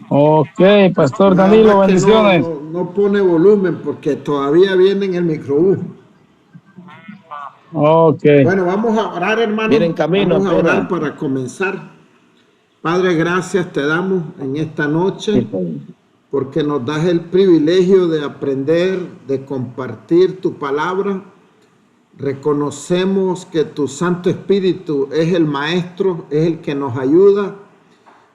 Ok, Pastor Nada más Danilo, que bendiciones. no pone volumen porque todavía viene en el microbús. Ok. Bueno, vamos a orar, Viene en hermano. camino Vamos a orar apenas. para comenzar. Padre, gracias te damos en esta noche porque nos das el privilegio de aprender, de compartir tu palabra. Reconocemos que tu Santo Espíritu es el Maestro, es el que nos ayuda.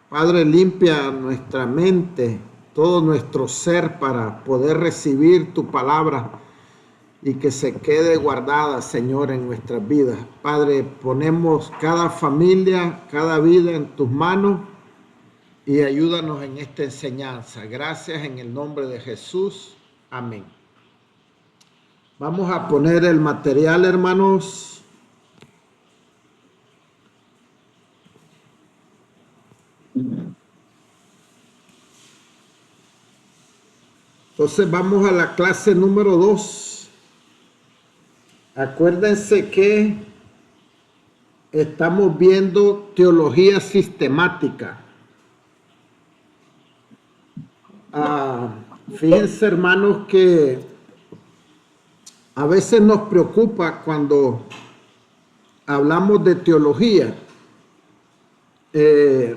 Padre, limpia nuestra mente, todo nuestro ser para poder recibir tu palabra y que se quede guardada, Señor, en nuestras vidas. Padre, ponemos cada familia, cada vida en tus manos y ayúdanos en esta enseñanza. Gracias en el nombre de Jesús. Amén. Vamos a poner el material, hermanos. Entonces vamos a la clase número 2. Acuérdense que estamos viendo teología sistemática. Fíjense, hermanos, que a veces nos preocupa cuando hablamos de teología.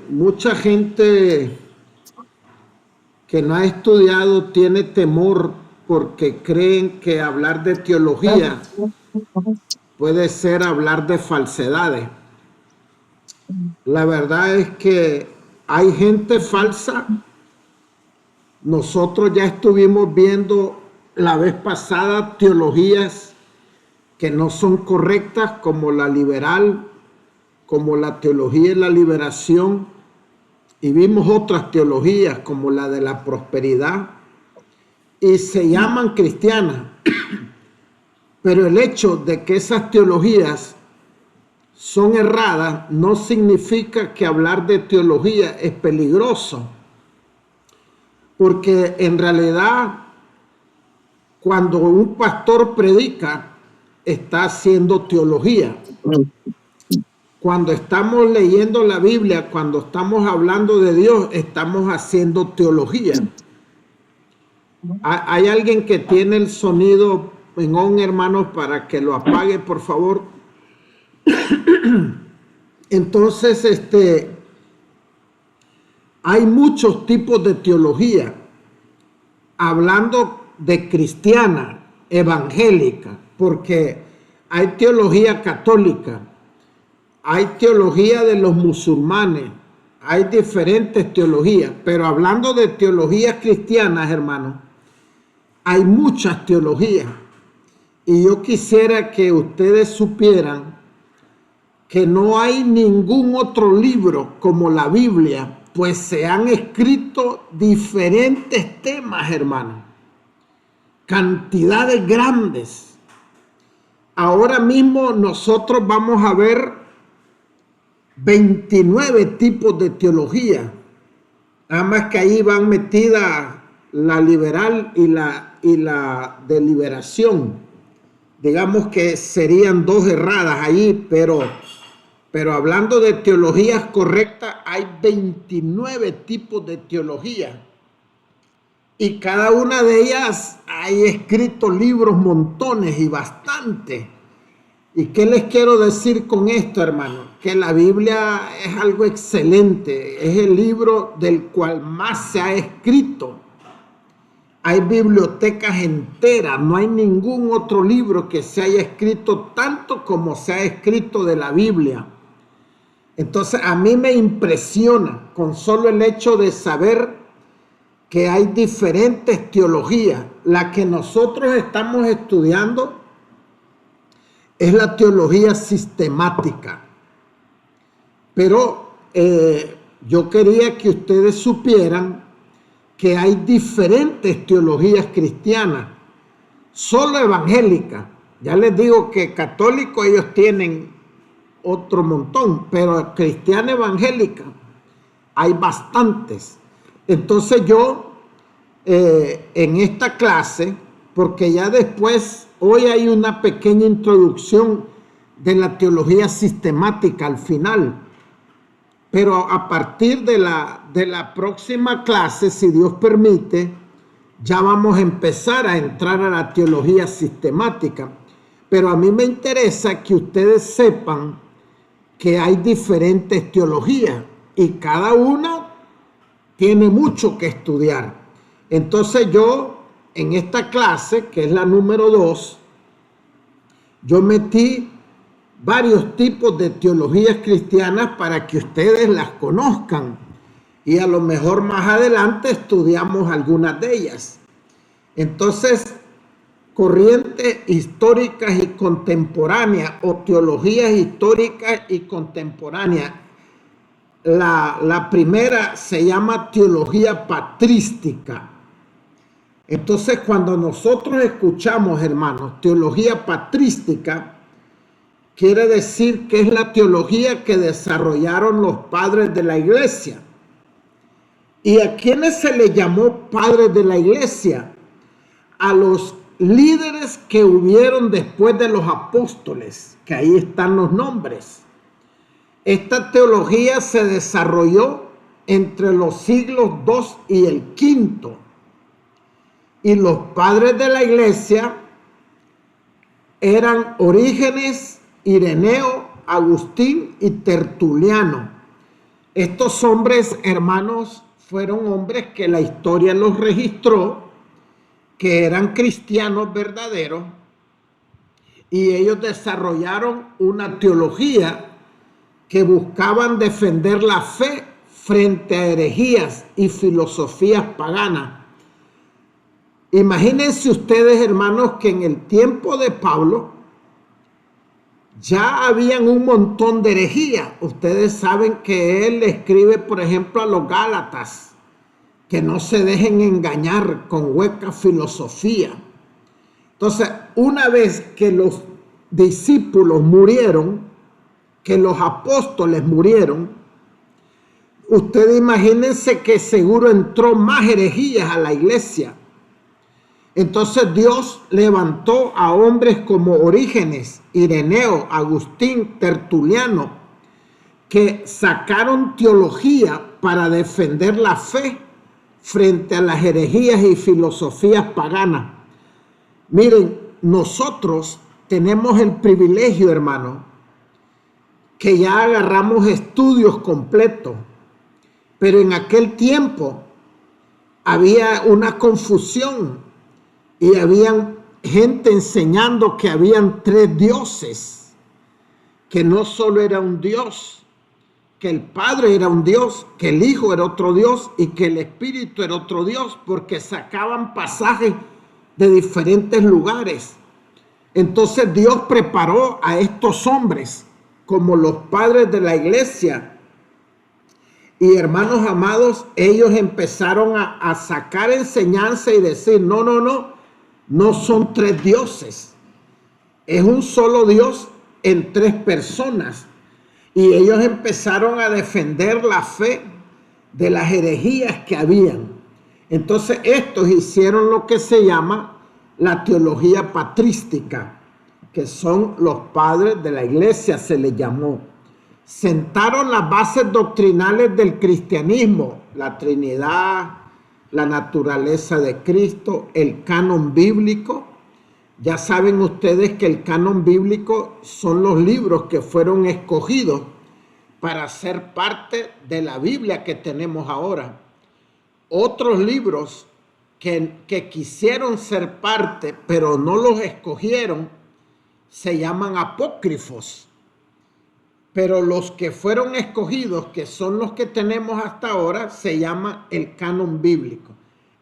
Mucha gente que no ha estudiado tiene temor porque creen que hablar de teología puede ser hablar de falsedades. La verdad es que hay gente falsa. Nosotros ya estuvimos viendo la vez pasada teologías que no son correctas, como la liberal, como la teología de la liberación, y vimos otras teologías como la de la prosperidad, y se llaman cristianas. Pero el hecho de que esas teologías son erradas no significa que hablar de teología es peligroso, porque en realidad cuando un pastor predica está haciendo teología. Cuando estamos leyendo la Biblia, cuando estamos hablando de Dios, estamos haciendo teología. ¿Hay alguien que tiene el sonido en on, hermanos, para que lo apague, por favor? Entonces, hay muchos tipos de teología. Hablando de cristiana, evangélica, porque hay teología católica, hay teología de los musulmanes, hay diferentes teologías, pero hablando de teologías cristianas, hermanos, hay muchas teologías. Y yo quisiera que ustedes supieran que no hay ningún otro libro como la Biblia, pues se han escrito diferentes temas, hermanos, cantidades grandes. Ahora mismo nosotros vamos a ver 29 tipos de teología, nada más que ahí van metidas la liberal y la de liberación. Digamos que serían dos erradas allí, pero hablando de teologías correctas, hay 29 tipos de teología. Y cada una de ellas hay escrito libros montones y bastantes. ¿Y qué les quiero decir con esto, hermano? Que la Biblia es algo excelente. Es el libro del cual más se ha escrito. Hay bibliotecas enteras. No hay ningún otro libro que se haya escrito tanto como se ha escrito de la Biblia. Entonces a mí me impresiona con solo el hecho de saber que hay diferentes teologías. La que nosotros estamos estudiando es la teología sistemática. Pero yo quería que ustedes supieran que hay diferentes teologías cristianas, solo evangélicas. Ya les digo que católicos ellos tienen otro montón, pero cristiana evangélica hay bastantes. Entonces yo en esta clase, porque ya después, hoy hay una pequeña introducción de la teología sistemática al final, pero a partir de la próxima clase, si Dios permite, ya vamos a empezar a entrar a la teología sistemática. Pero a mí me interesa que ustedes sepan que hay diferentes teologías y cada una tiene mucho que estudiar. Entonces yo, en esta clase, que es la número 2, yo metí varios tipos de teologías cristianas para que ustedes las conozcan. Y a lo mejor más adelante estudiamos algunas de ellas. Entonces, corrientes históricas y contemporáneas o teologías históricas y contemporáneas. La primera se llama teología patrística. Entonces, cuando nosotros escuchamos, hermanos, teología patrística, quiere decir que es la teología que desarrollaron los padres de la iglesia. ¿Y a quiénes se les llamó padres de la iglesia? A los líderes que hubieron después de los apóstoles, que ahí están los nombres. Esta teología se desarrolló entre los siglos II y el V. Y los padres de la iglesia eran Orígenes, Ireneo, Agustín y Tertuliano. Estos hombres, hermanos, fueron hombres que la historia los registró, que eran cristianos verdaderos, y ellos desarrollaron una teología que buscaban defender la fe frente a herejías y filosofías paganas. Imagínense ustedes, hermanos, que en el tiempo de Pablo ya habían un montón de herejías. Ustedes saben que él escribe, por ejemplo, a los Gálatas, que no se dejen engañar con hueca filosofía. Entonces, una vez que los discípulos murieron, que los apóstoles murieron, ustedes imagínense que seguro entró más herejías a la iglesia. Entonces Dios levantó a hombres como Orígenes, Ireneo, Agustín, Tertuliano, que sacaron teología para defender la fe frente a las herejías y filosofías paganas. Miren, nosotros tenemos el privilegio, hermano, que ya agarramos estudios completos, pero en aquel tiempo había una confusión y habían gente enseñando que habían 3 dioses, que no solo era un Dios, que el Padre era un Dios, que el Hijo era otro Dios y que el Espíritu era otro Dios, porque sacaban pasajes de diferentes lugares. Entonces Dios preparó a estos hombres como los padres de la iglesia. Y hermanos amados, ellos empezaron a sacar enseñanza y decir, no son 3 dioses. Es un solo Dios en 3 personas. Y ellos empezaron a defender la fe de las herejías que habían. Entonces estos hicieron lo que se llama la teología patrística, que son los padres de la iglesia, se les llamó. Sentaron las bases doctrinales del cristianismo, la Trinidad, la naturaleza de Cristo, el canon bíblico. Ya saben ustedes que el canon bíblico son los libros que fueron escogidos para ser parte de la Biblia que tenemos ahora. Otros libros que quisieron ser parte, pero no los escogieron, se llaman apócrifos. Pero los que fueron escogidos, que son los que tenemos hasta ahora, se llama el canon bíblico.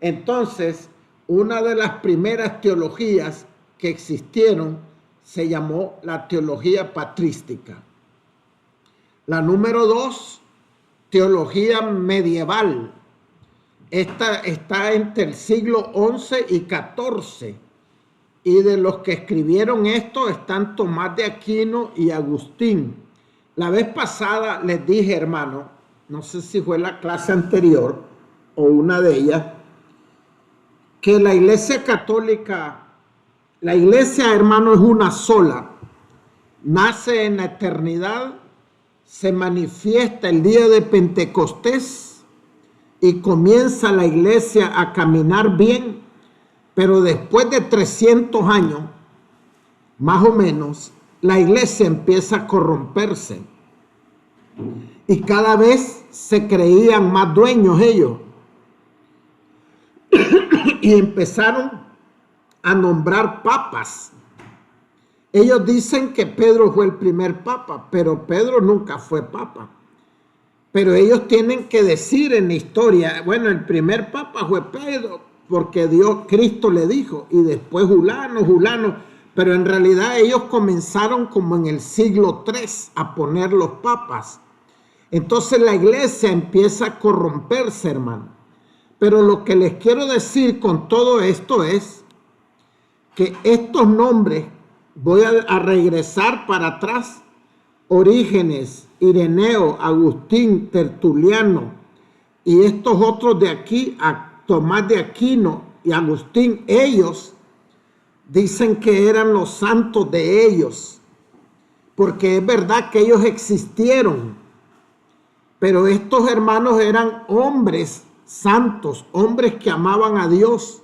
Entonces, una de las primeras teologías que existieron se llamó la teología patrística. La número 2, teología medieval. Esta está entre el siglo XI y XIV. Y de los que escribieron esto están Tomás de Aquino y Agustín. La vez pasada les dije, hermano, no sé si fue la clase anterior o una de ellas, que la iglesia católica, la iglesia, hermano, es una sola. Nace en la eternidad, se manifiesta el día de Pentecostés y comienza la iglesia a caminar bien, pero después de 300 años, más o menos, la iglesia empieza a corromperse y cada vez se creían más dueños ellos y empezaron a nombrar papas. Ellos dicen que Pedro fue el primer papa, pero Pedro nunca fue papa. Pero ellos tienen que decir en la historia, bueno, el primer papa fue Pedro, porque Cristo le dijo, y después Julano, pero en realidad ellos comenzaron como en el siglo III a poner los papas. Entonces la iglesia empieza a corromperse, hermano. Pero lo que les quiero decir con todo esto es que estos nombres, voy a regresar para atrás, Orígenes, Ireneo, Agustín, Tertuliano y estos otros de aquí, a Tomás de Aquino y Agustín, ellos dicen que eran los santos de ellos, porque es verdad que ellos existieron, pero estos hermanos eran hombres santos, hombres que amaban a Dios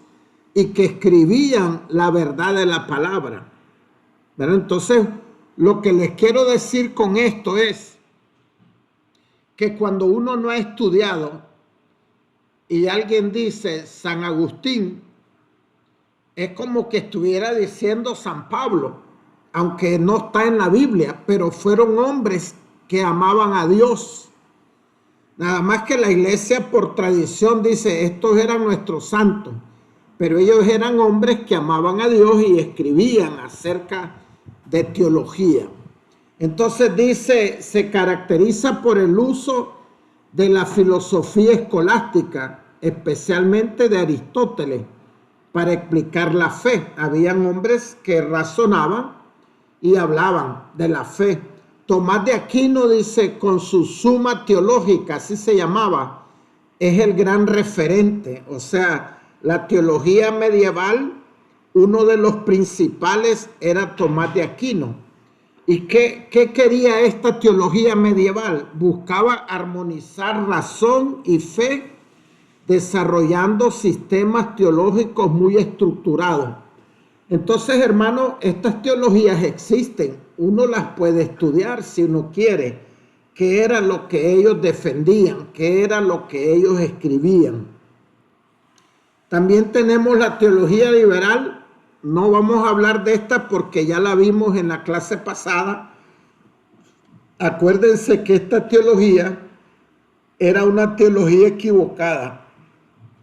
y que escribían la verdad de la palabra. ¿Verdad? Entonces, lo que les quiero decir con esto es que cuando uno no ha estudiado y alguien dice San Agustín, es como que estuviera diciendo San Pablo, aunque no está en la Biblia, pero fueron hombres que amaban a Dios. Nada más que la iglesia por tradición dice, estos eran nuestros santos, pero ellos eran hombres que amaban a Dios y escribían acerca de teología. Entonces dice, se caracteriza por el uso de la filosofía escolástica, especialmente de Aristóteles, para explicar la fe. Habían hombres que razonaban y hablaban de la fe. Tomás de Aquino dice, con su Suma Teológica, así se llamaba, es el gran referente. O sea, la teología medieval, uno de los principales era Tomás de Aquino. ¿Y qué quería esta teología medieval? Buscaba armonizar razón y fe, desarrollando sistemas teológicos muy estructurados. Entonces, hermanos, estas teologías existen. Uno las puede estudiar si uno quiere, qué era lo que ellos defendían, qué era lo que ellos escribían. También tenemos la teología liberal. No vamos a hablar de esta porque ya la vimos en la clase pasada. Acuérdense que esta teología era una teología equivocada.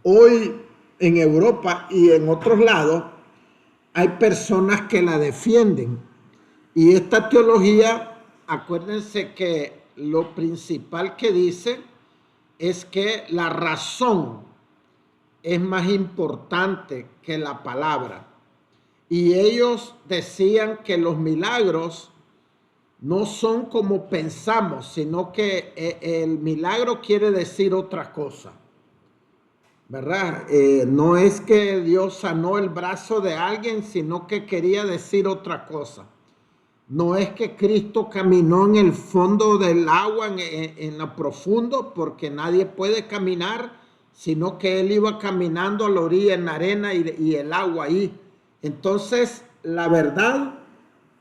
Hoy en Europa y en otros lados hay personas que la defienden. Y esta teología, acuérdense que lo principal que dice es que la razón es más importante que la palabra. Y ellos decían que los milagros no son como pensamos, sino que el milagro quiere decir otra cosa, ¿verdad? No es que Dios sanó el brazo de alguien, sino que quería decir otra cosa. No es que Cristo caminó en el fondo del agua, en lo profundo, porque nadie puede caminar, sino que Él iba caminando a la orilla en la arena y el agua ahí. Entonces, la verdad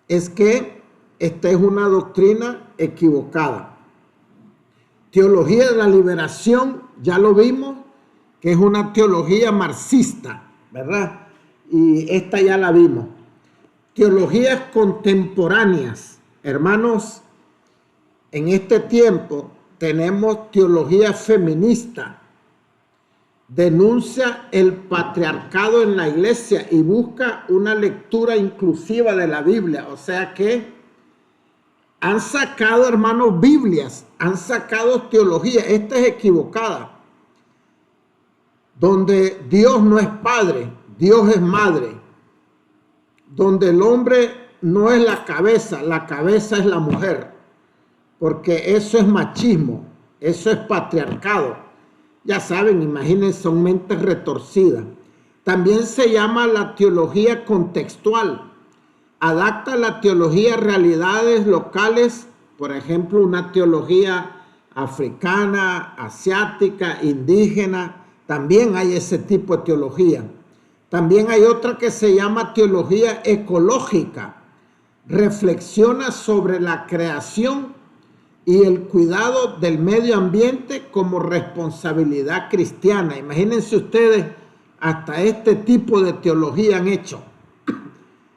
es que esta es una doctrina equivocada. Teología de la liberación, ya lo vimos, que es una teología marxista, ¿verdad? Y esta ya la vimos. Teologías contemporáneas, hermanos, en este tiempo tenemos teología feminista. Denuncia el patriarcado en la iglesia y busca una lectura inclusiva de la Biblia. O sea que han sacado, hermanos, Biblias, han sacado teología. Esta es equivocada. Donde Dios no es padre, Dios es madre. Donde el hombre no es la cabeza es la mujer. Porque eso es machismo, eso es patriarcado. Ya saben, imagínense, son mentes retorcidas. También se llama la teología contextual. Adapta la teología a realidades locales, Por ejemplo, una teología africana, asiática, indígena. También hay ese tipo de teología. También hay otra que se llama teología ecológica. Reflexiona sobre la creación y el cuidado del medio ambiente como responsabilidad cristiana. Imagínense ustedes, hasta este tipo de teología han hecho.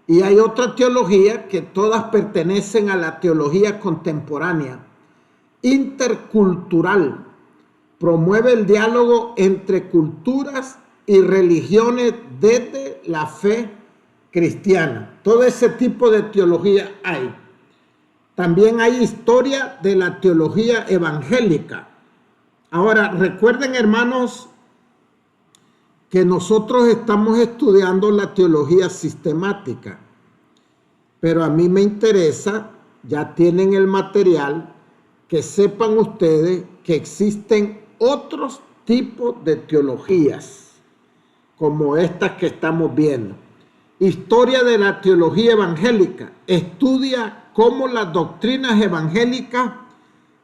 Y hay otra teología que todas pertenecen a la teología contemporánea, intercultural. Promueve el diálogo entre culturas y religiones desde la fe cristiana. Todo ese tipo de teología hay. También hay historia de la teología evangélica. Ahora, recuerden, hermanos, que nosotros estamos estudiando la teología sistemática, pero a mí me interesa, ya tienen el material, que sepan ustedes que existen otros tipos de teologías, como estas que estamos viendo. Historia de la teología evangélica. Estudia cómo las doctrinas evangélicas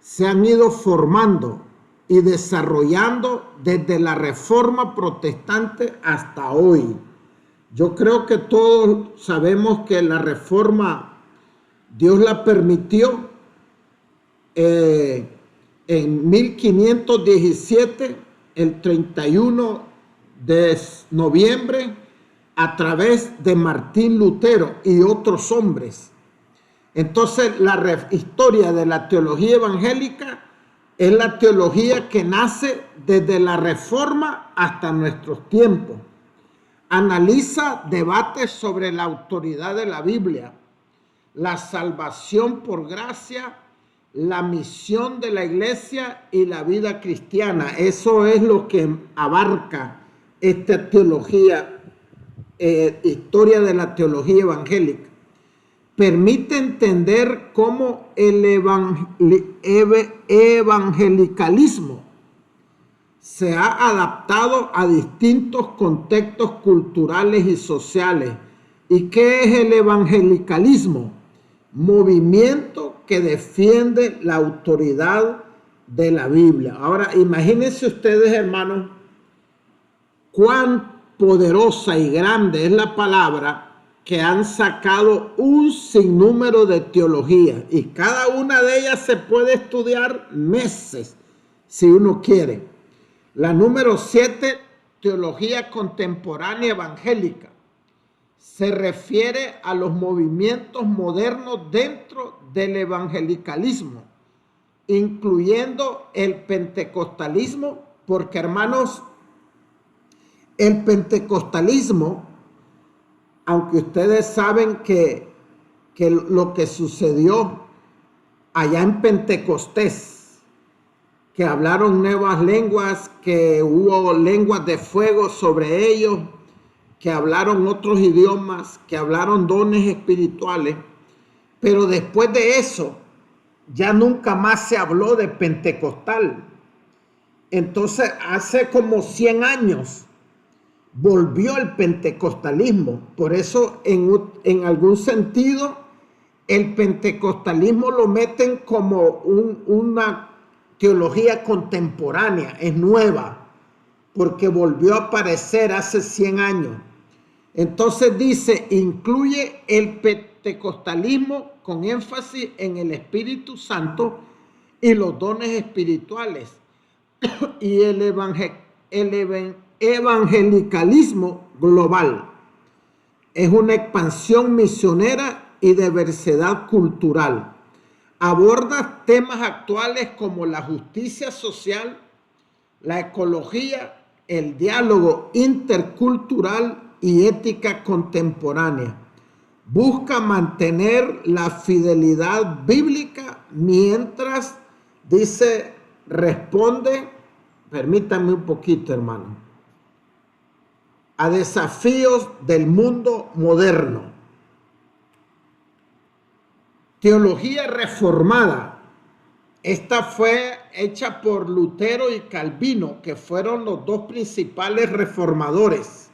se han ido formando y desarrollando desde la Reforma Protestante hasta hoy. Yo creo que todos sabemos que la Reforma Dios la permitió en 1517, el 31 de noviembre, a través de Martín Lutero y otros hombres. Entonces, la historia de la teología evangélica es la teología que nace desde la Reforma hasta nuestros tiempos. Analiza debates sobre la autoridad de la Biblia, la salvación por gracia, la misión de la iglesia y la vida cristiana. Eso es lo que abarca esta teología, historia de la teología evangélica. Permite entender cómo el evangelicalismo se ha adaptado a distintos contextos culturales y sociales. ¿Y qué es el evangelicalismo? Movimiento que defiende la autoridad de la Biblia. Ahora, imagínense ustedes, hermanos, cuán poderosa y grande es la palabra, que han sacado un sinnúmero de teologías, y cada una de ellas se puede estudiar meses si uno quiere. La número 7, teología contemporánea evangélica, se refiere a los movimientos modernos dentro del evangelicalismo, incluyendo el pentecostalismo, porque, hermanos, el pentecostalismo, aunque ustedes saben que lo que sucedió allá en Pentecostés, que hablaron nuevas lenguas, que hubo lenguas de fuego sobre ellos, que hablaron otros idiomas, que hablaron dones espirituales, pero después de eso ya nunca más se habló de pentecostal. Entonces, hace como 100 años volvió el pentecostalismo. Por eso, en algún sentido, el pentecostalismo lo meten como una teología contemporánea, es nueva, porque volvió a aparecer hace 100 años. Entonces dice, incluye el pentecostalismo con énfasis en el Espíritu Santo y los dones espirituales, y el evangelicalismo global. Es una expansión misionera y diversidad cultural. Aborda temas actuales como la justicia social, la ecología, el diálogo intercultural y ética contemporánea. Busca mantener la fidelidad bíblica mientras, dice, responde, permítanme un poquito, hermano, a desafíos del mundo moderno. Teología reformada. Esta fue hecha por Lutero y Calvino, que fueron los dos principales reformadores.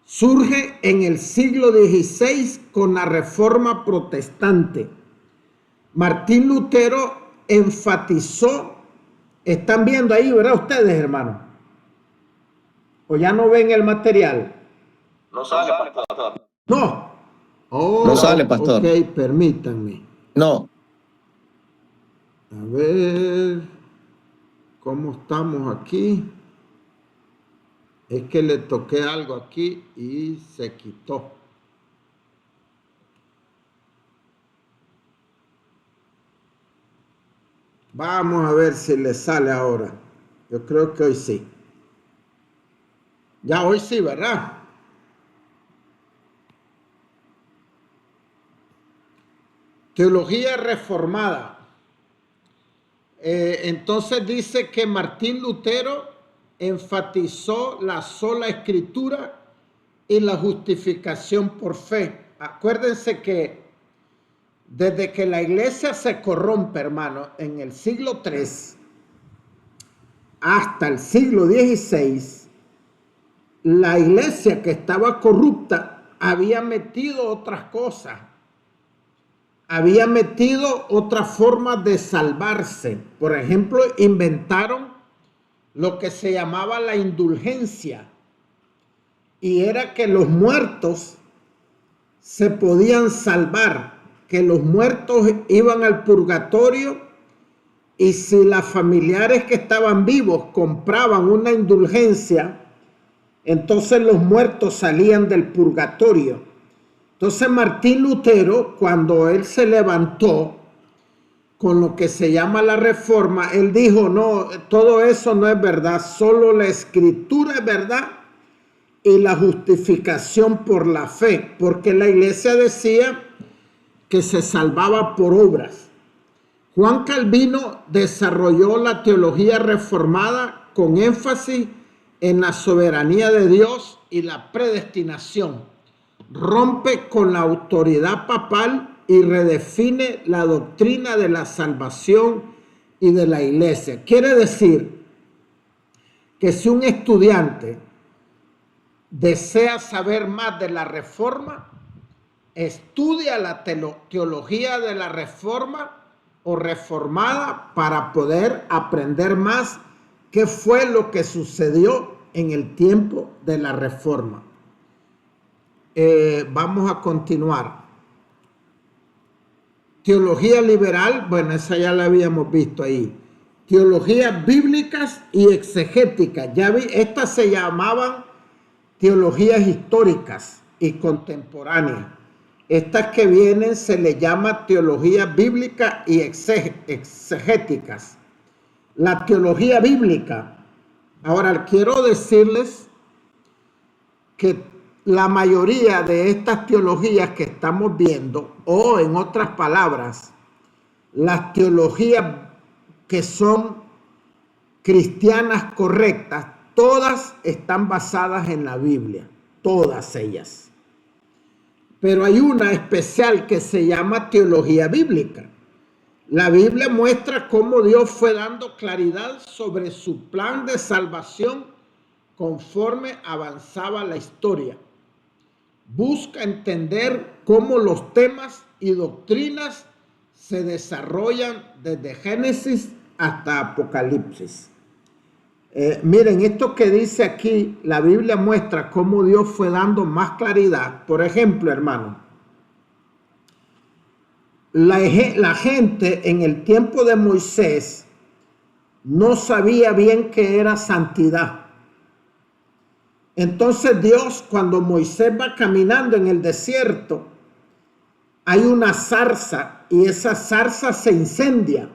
Surge en el siglo XVI con la Reforma Protestante. Martín Lutero enfatizó, están viendo ahí, ¿verdad ustedes, hermanos? ¿O ya no ven el material? No sale, pastor. No. Oh, No sale, pastor. Ok, permítanme. No. A ver, ¿cómo estamos aquí? Es que le toqué algo aquí y se quitó. Vamos a ver si le sale ahora. Yo creo que hoy sí. Ya hoy sí, ¿verdad? Teología reformada. Entonces dice que Martín Lutero enfatizó la sola escritura y la justificación por fe. Acuérdense que desde que la iglesia se corrompe, hermano, en el siglo III hasta el siglo XVI, la iglesia que estaba corrupta había metido otras cosas, había metido otras formas de salvarse. Por ejemplo, inventaron lo que se llamaba la indulgencia, y era que los muertos se podían salvar, que los muertos iban al purgatorio, y si las familiares que estaban vivos compraban una indulgencia, entonces los muertos salían del purgatorio. Entonces Martín Lutero, cuando él se levantó con lo que se llama la reforma, él dijo, no, todo eso no es verdad, solo la escritura es verdad y la justificación por la fe, porque la iglesia decía que se salvaba por obras. Juan Calvino desarrolló la teología reformada con énfasis en la soberanía de Dios y la predestinación. Rompe con la autoridad papal y redefine la doctrina de la salvación y de la iglesia. Quiere decir que si un estudiante desea saber más de la reforma, estudia la teología de la reforma o reformada para poder aprender más qué fue lo que sucedió en el tiempo de la reforma. Vamos a continuar. Teología liberal, bueno, esa ya la habíamos visto ahí. Teologías bíblicas y exegéticas. Ya vi, estas se llamaban teologías históricas y contemporáneas. Estas que vienen se le llama teología bíblica y exegéticas. La teología bíblica. Ahora, quiero decirles que la mayoría de estas teologías que estamos viendo, o en otras palabras, las teologías que son cristianas correctas, todas están basadas en la Biblia, todas ellas. Pero hay una especial que se llama teología bíblica. La Biblia muestra cómo Dios fue dando claridad sobre su plan de salvación conforme avanzaba la historia. Busca entender cómo los temas y doctrinas se desarrollan desde Génesis hasta Apocalipsis. Miren, esto que dice aquí, la Biblia muestra cómo Dios fue dando más claridad. Por ejemplo, hermano, la gente en el tiempo de Moisés no sabía bien qué era santidad. Entonces Dios, cuando Moisés va caminando en el desierto, hay una zarza y esa zarza se incendia.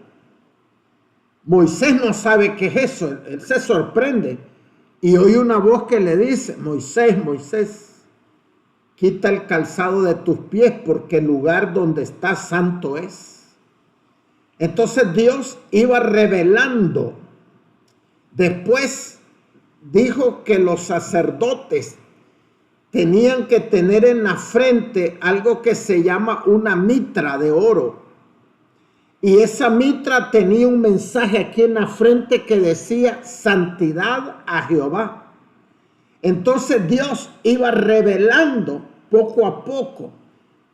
Moisés no sabe qué es eso, él se sorprende y oye una voz que le dice, Moisés, Moisés, quita el calzado de tus pies porque el lugar donde estás santo es. Entonces Dios iba revelando. Después dijo que los sacerdotes tenían que tener en la frente algo que se llama una mitra de oro. Y esa mitra tenía un mensaje aquí en la frente que decía santidad a Jehová. Entonces Dios iba revelando poco a poco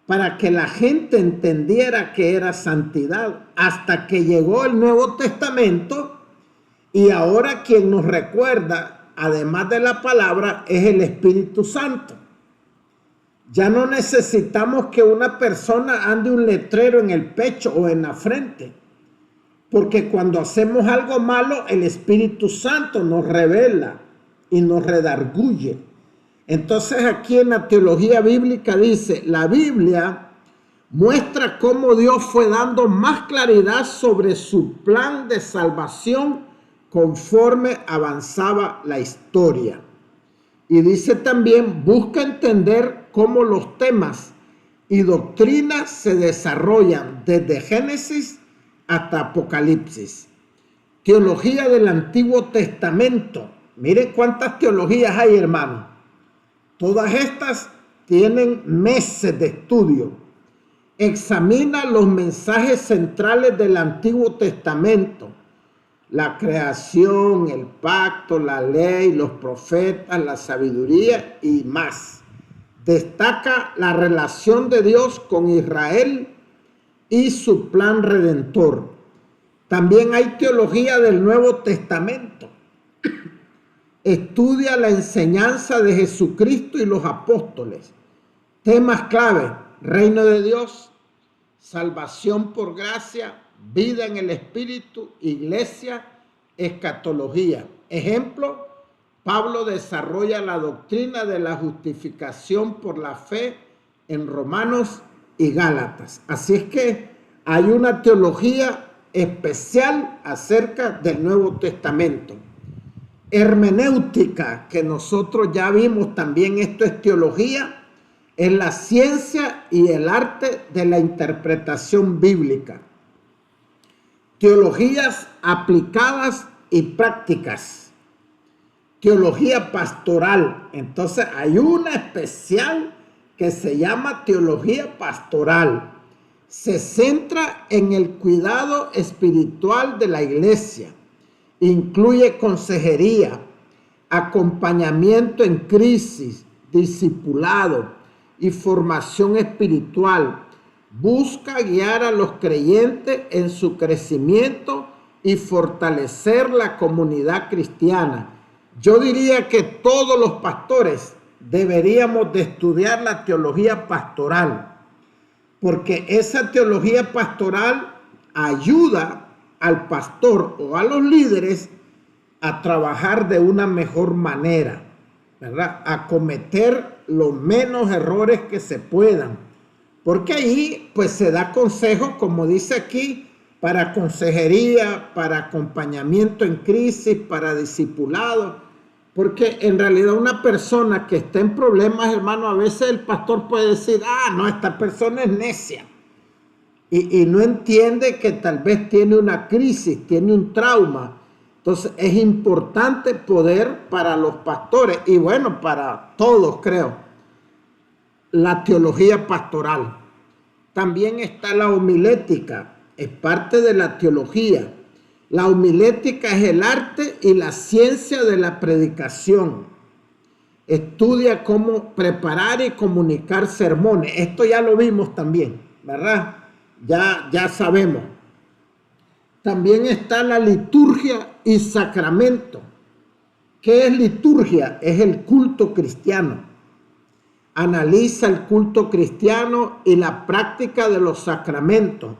para que la gente entendiera que era santidad, hasta que llegó el Nuevo Testamento y ahora quien nos recuerda, además de la palabra, es el Espíritu Santo. Ya no necesitamos que una persona ande un letrero en el pecho o en la frente, porque cuando hacemos algo malo, el Espíritu Santo nos revela y nos redarguye. Entonces aquí en la teología bíblica dice, la Biblia muestra cómo Dios fue dando más claridad sobre su plan de salvación conforme avanzaba la historia. Y dice también, busca entender cómo los temas y doctrinas se desarrollan desde Génesis hasta Apocalipsis. Teología del Antiguo Testamento. Miren cuántas teologías hay, hermano. Todas estas tienen meses de estudio. Examina los mensajes centrales del Antiguo Testamento. La creación, el pacto, la ley, los profetas, la sabiduría y más. Destaca la relación de Dios con Israel y su plan redentor. También hay teología del Nuevo Testamento. Estudia la enseñanza de Jesucristo y los apóstoles. Temas clave: reino de Dios, salvación por gracia, vida en el Espíritu, iglesia, escatología. Ejemplo, Pablo desarrolla la doctrina de la justificación por la fe en Romanos y Gálatas. Así es que hay una teología especial acerca del Nuevo Testamento. Hermenéutica, que nosotros ya vimos también, esto es teología, es la ciencia y el arte de la interpretación bíblica. Teologías aplicadas y prácticas. Teología pastoral. Entonces hay una especial que se llama teología pastoral. Se centra en el cuidado espiritual de la iglesia. Incluye consejería, acompañamiento en crisis, discipulado y formación espiritual. Busca guiar a los creyentes en su crecimiento y fortalecer la comunidad cristiana. Yo diría que todos los pastores deberíamos de estudiar la teología pastoral, porque esa teología pastoral ayuda al pastor o a los líderes a trabajar de una mejor manera, ¿verdad? A cometer los menos errores que se puedan, porque ahí pues se da consejo, como dice aquí, para consejería, para acompañamiento en crisis, para discipulado, porque en realidad una persona que está en problemas, hermano, a veces el pastor puede decir, no, esta persona es necia. Y no entiende que tal vez tiene una crisis, tiene un trauma. Entonces es importante poder para los pastores y bueno, para todos creo, la teología pastoral. También está la homilética, es parte de la teología. La homilética es el arte y la ciencia de la predicación. Estudia cómo preparar y comunicar sermones. Esto ya lo vimos también, ¿verdad? Ya sabemos. También está la liturgia y sacramento. ¿Qué es liturgia? Es el culto cristiano. Analiza el culto cristiano y la práctica de los sacramentos.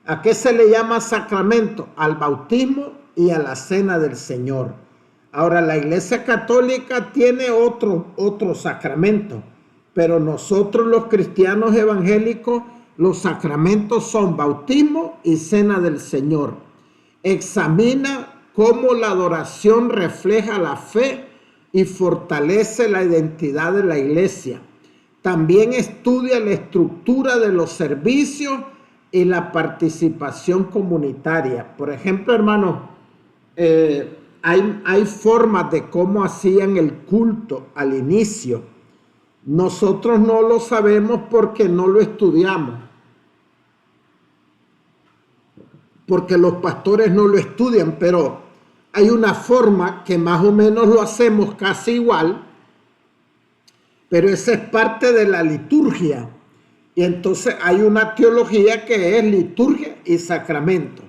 ¿A qué se le llama sacramento? Al bautismo y a la cena del Señor. Ahora, la Iglesia Católica tiene otro sacramento, pero nosotros los cristianos evangélicos, los sacramentos son bautismo y cena del Señor. Examina cómo la adoración refleja la fe y fortalece la identidad de la iglesia. También estudia la estructura de los servicios y la participación comunitaria. Por ejemplo, hermano, hay formas de cómo hacían el culto al inicio. Nosotros no lo sabemos porque no lo estudiamos. Porque los pastores no lo estudian, pero hay una forma que más o menos lo hacemos casi igual, pero esa es parte de la liturgia. Y entonces hay una teología que es liturgia y sacramento.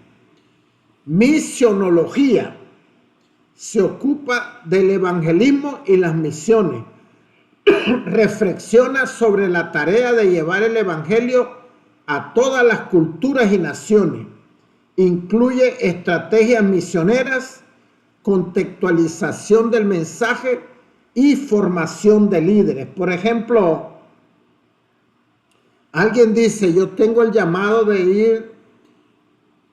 Misionología se ocupa del evangelismo y las misiones. Reflexiona sobre la tarea de llevar el evangelio a todas las culturas y naciones. Incluye estrategias misioneras, contextualización del mensaje y formación de líderes. Por ejemplo, alguien dice, yo tengo el llamado de ir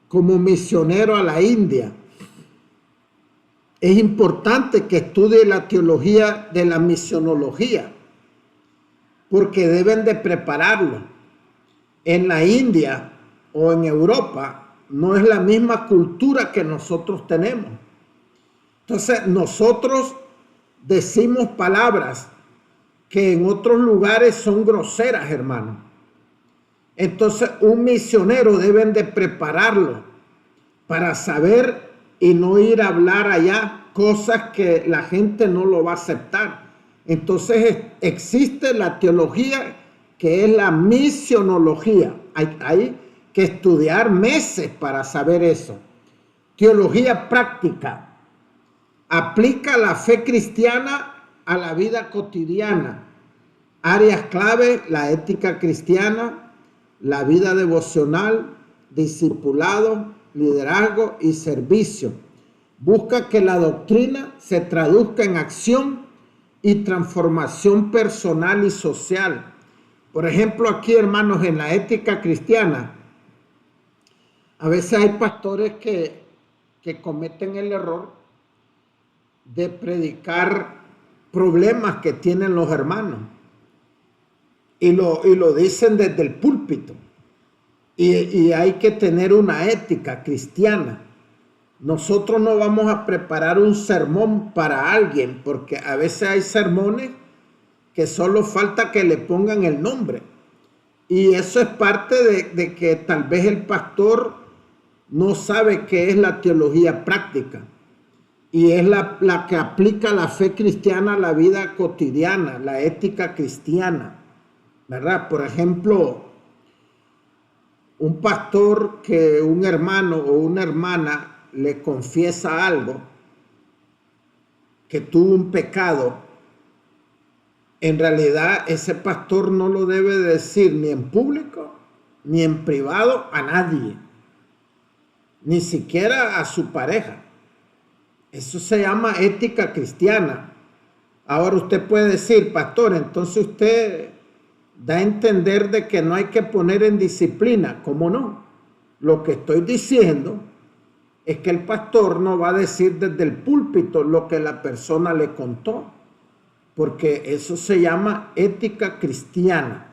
como misionero a la India. Es importante que estudie la teología de la misionología, porque deben de prepararlo. En la India o en Europa no es la misma cultura que nosotros tenemos. Entonces nosotros decimos palabras que en otros lugares son groseras, hermano. Entonces un misionero deben de prepararlo para saber y no ir a hablar allá cosas que la gente no lo va a aceptar. Entonces existe la teología que es la misionología. Hay que estudiar meses para saber eso. Teología práctica. Aplica la fe cristiana a la vida cotidiana. Áreas clave: la ética cristiana, la vida devocional, discipulado, liderazgo y servicio. Busca que la doctrina se traduzca en acción y transformación personal y social. Por ejemplo, aquí, hermanos, en la ética cristiana, a veces hay pastores que cometen el error de predicar problemas que tienen los hermanos y lo dicen desde el púlpito. Y hay que tener una ética cristiana. Nosotros no vamos a preparar un sermón para alguien, porque a veces hay sermones que solo falta que le pongan el nombre. Y eso es parte de que tal vez el pastor no sabe qué es la teología práctica. Y es la que aplica la fe cristiana a la vida cotidiana, la ética cristiana, ¿verdad? Por ejemplo, un pastor que un hermano o una hermana le confiesa algo, que tuvo un pecado, en realidad ese pastor no lo debe decir ni en público ni en privado a nadie, ni siquiera a su pareja. Eso se llama ética cristiana. Ahora usted puede decir, pastor, entonces usted da a entender de que no hay que poner en disciplina. ¿Cómo no? Lo que estoy diciendo es que el pastor no va a decir desde el púlpito lo que la persona le contó, porque eso se llama ética cristiana.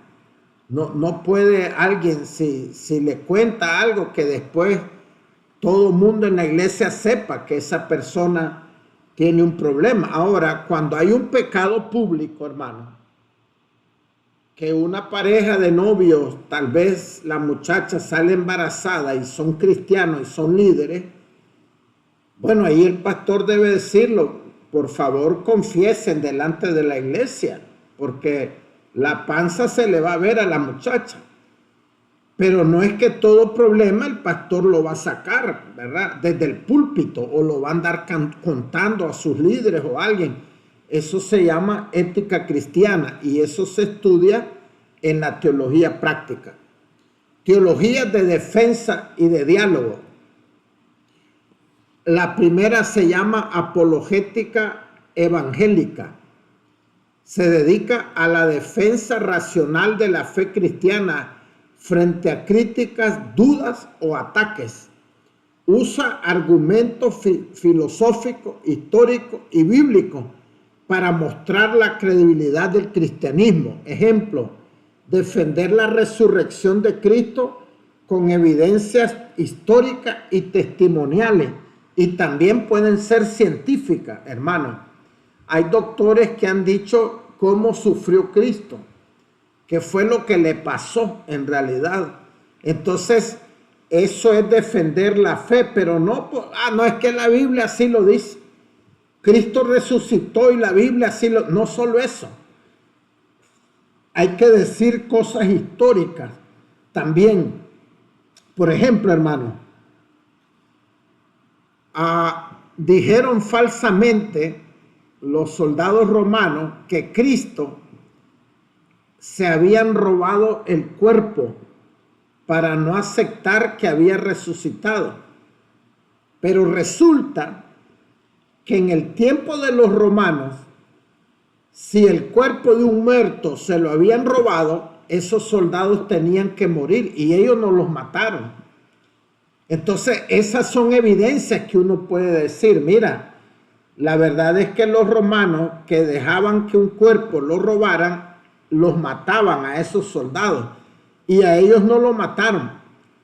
No puede alguien, si le cuenta algo, que después todo el mundo en la iglesia sepa que esa persona tiene un problema. Ahora, cuando hay un pecado público, hermano, que una pareja de novios, tal vez la muchacha sale embarazada y son cristianos y son líderes, bueno, ahí el pastor debe decirlo, por favor confiesen delante de la iglesia, porque la panza se le va a ver a la muchacha. Pero no es que todo problema el pastor lo va a sacar, ¿verdad? Desde el púlpito, o lo va a andar contando a sus líderes o a alguien. Eso se llama ética cristiana y eso se estudia en la teología práctica. Teología de defensa y de diálogo. La primera se llama apologética evangélica. Se dedica a la defensa racional de la fe cristiana frente a críticas, dudas o ataques. Usa argumentos filosóficos, históricos y bíblicos para mostrar la credibilidad del cristianismo. Ejemplo, defender la resurrección de Cristo con evidencias históricas y testimoniales. Y también pueden ser científicas, hermano. Hay doctores que han dicho cómo sufrió Cristo, qué fue lo que le pasó en realidad. Entonces, eso es defender la fe, pero no, no es que la Biblia así lo dice. Cristo resucitó y la Biblia así lo... No solo eso. hay que decir cosas históricas también. Por ejemplo, hermano, dijeron falsamente los soldados romanos que Cristo se habían robado el cuerpo para no aceptar que había resucitado. Pero resulta que en el tiempo de los romanos, si el cuerpo de un muerto se lo habían robado, esos soldados tenían que morir y ellos no los mataron. Entonces, esas son evidencias que uno puede decir, mira, la verdad es que los romanos que dejaban que un cuerpo lo robaran, los mataban a esos soldados y a ellos no lo mataron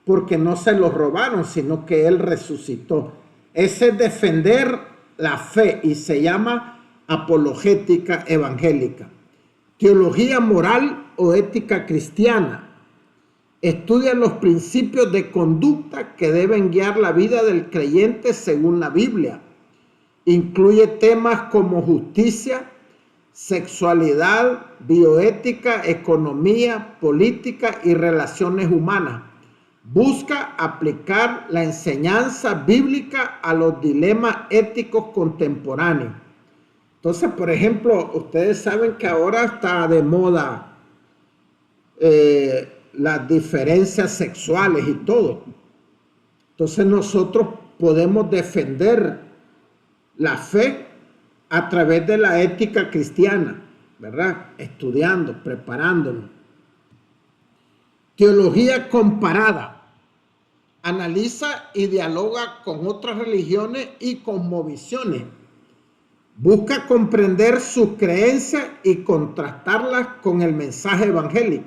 porque no se los robaron, sino que él resucitó. Ese es defender la fe y se llama apologética evangélica. Teología moral o ética cristiana. Estudia los principios de conducta que deben guiar la vida del creyente según la Biblia. Incluye temas como justicia, sexualidad, bioética, economía, política y relaciones humanas. Busca aplicar la enseñanza bíblica a los dilemas éticos contemporáneos. Entonces, por ejemplo, ustedes saben que ahora está de moda las diferencias sexuales y todo. Entonces nosotros podemos defender la fe a través de la ética cristiana, ¿verdad? Estudiando, preparándonos. Teología comparada. Analiza y dialoga con otras religiones y cosmovisiones. Busca comprender sus creencias y contrastarlas con el mensaje evangélico.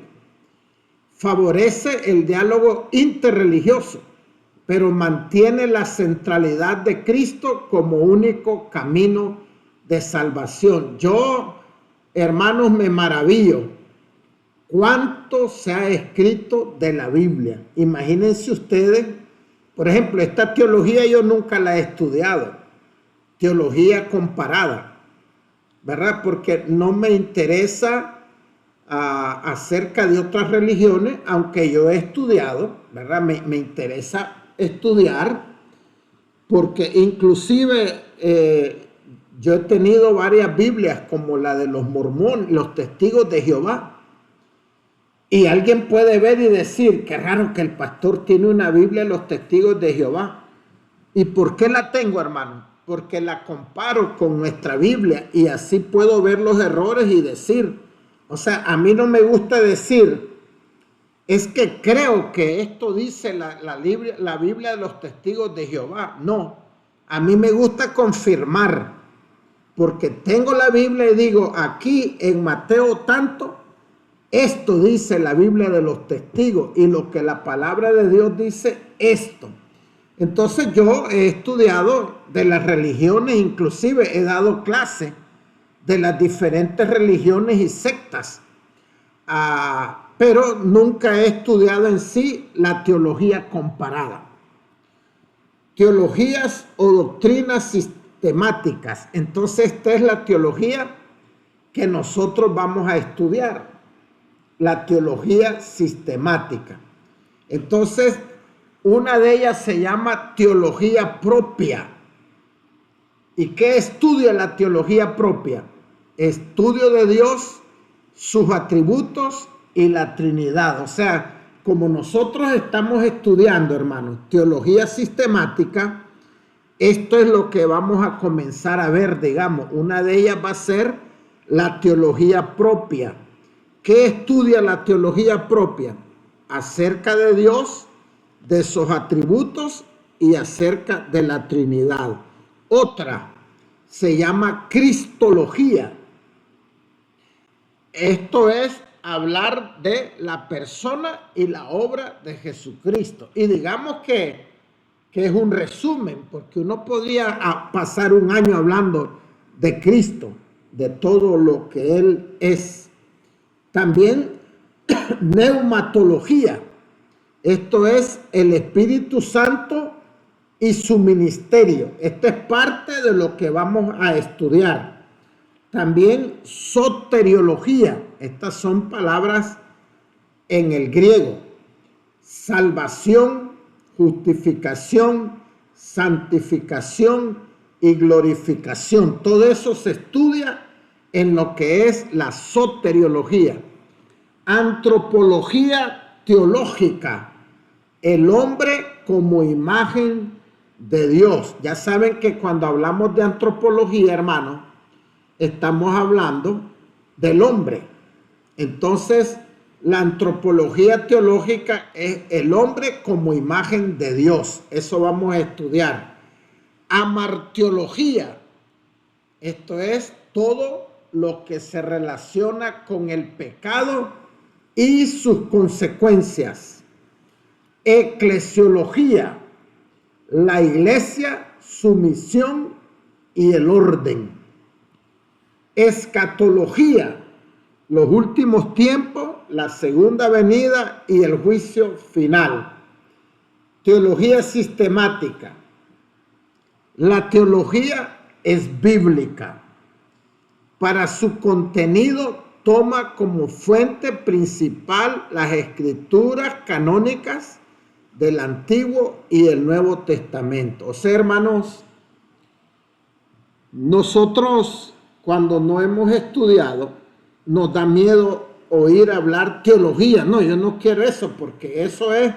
Favorece el diálogo interreligioso, pero mantiene la centralidad de Cristo como único camino de salvación. Yo, hermanos, me maravillo cuánto se ha escrito de la Biblia. Imagínense ustedes, por ejemplo, esta teología yo nunca la he estudiado, teología comparada, ¿verdad? Porque no me interesa acerca de otras religiones, aunque yo he estudiado, ¿verdad? Me interesa estudiar, porque inclusive yo he tenido varias Biblias, como la de los mormones, los testigos de Jehová. Y alguien puede ver y decir, qué raro que el pastor tiene una Biblia de los testigos de Jehová. ¿Y por qué la tengo, hermano? Porque la comparo con nuestra Biblia y así puedo ver los errores y decir, o sea, a mí no me gusta decir, es que creo que esto dice la Biblia de los testigos de Jehová. No, a mí me gusta confirmar, porque tengo la Biblia y digo, aquí en Mateo tanto, esto dice la Biblia de los testigos y lo que la palabra de Dios dice, esto. Entonces yo he estudiado de las religiones, inclusive he dado clase de las diferentes religiones y sectas, pero nunca he estudiado en sí la teología comparada. Teologías o doctrinas sistemáticas. Entonces esta es la teología que nosotros vamos a estudiar, la teología sistemática. Entonces, una de ellas se llama teología propia. ¿Y qué estudia la teología propia? Estudio de Dios, sus atributos y la Trinidad. O sea, como nosotros estamos estudiando, hermanos, teología sistemática, esto es lo que vamos a comenzar a ver, digamos. Una de ellas va a ser la teología propia. ¿Qué estudia la teología propia? Acerca de Dios, de sus atributos y acerca de la Trinidad. Otra se llama cristología. Esto es hablar de la persona y la obra de Jesucristo. Y digamos que es un resumen, porque uno podría pasar un año hablando de Cristo, de todo lo que Él es. También neumatología. Esto es el Espíritu Santo y su ministerio. Esto es parte de lo que vamos a estudiar. también soteriología. Estas son palabras en el griego. Salvación, justificación, santificación y glorificación. Todo eso se estudia en lo que es la soteriología. Antropología teológica. El hombre como imagen de Dios. Ya saben que cuando hablamos de antropología, hermano, estamos hablando del hombre. Entonces, la antropología teológica es el hombre como imagen de Dios. Eso vamos a estudiar. Amartiología. Esto es todo lo que se relaciona con el pecado y sus consecuencias. Eclesiología. La iglesia, su misión y el orden. Escatología. Los últimos tiempos, la segunda venida y el juicio final. Teología sistemática. La teología es bíblica. Para su contenido toma como fuente principal las escrituras canónicas del Antiguo y el Nuevo Testamento. O sea, hermanos, nosotros cuando no hemos estudiado, nos da miedo oír hablar teología. No, yo no quiero eso porque eso es...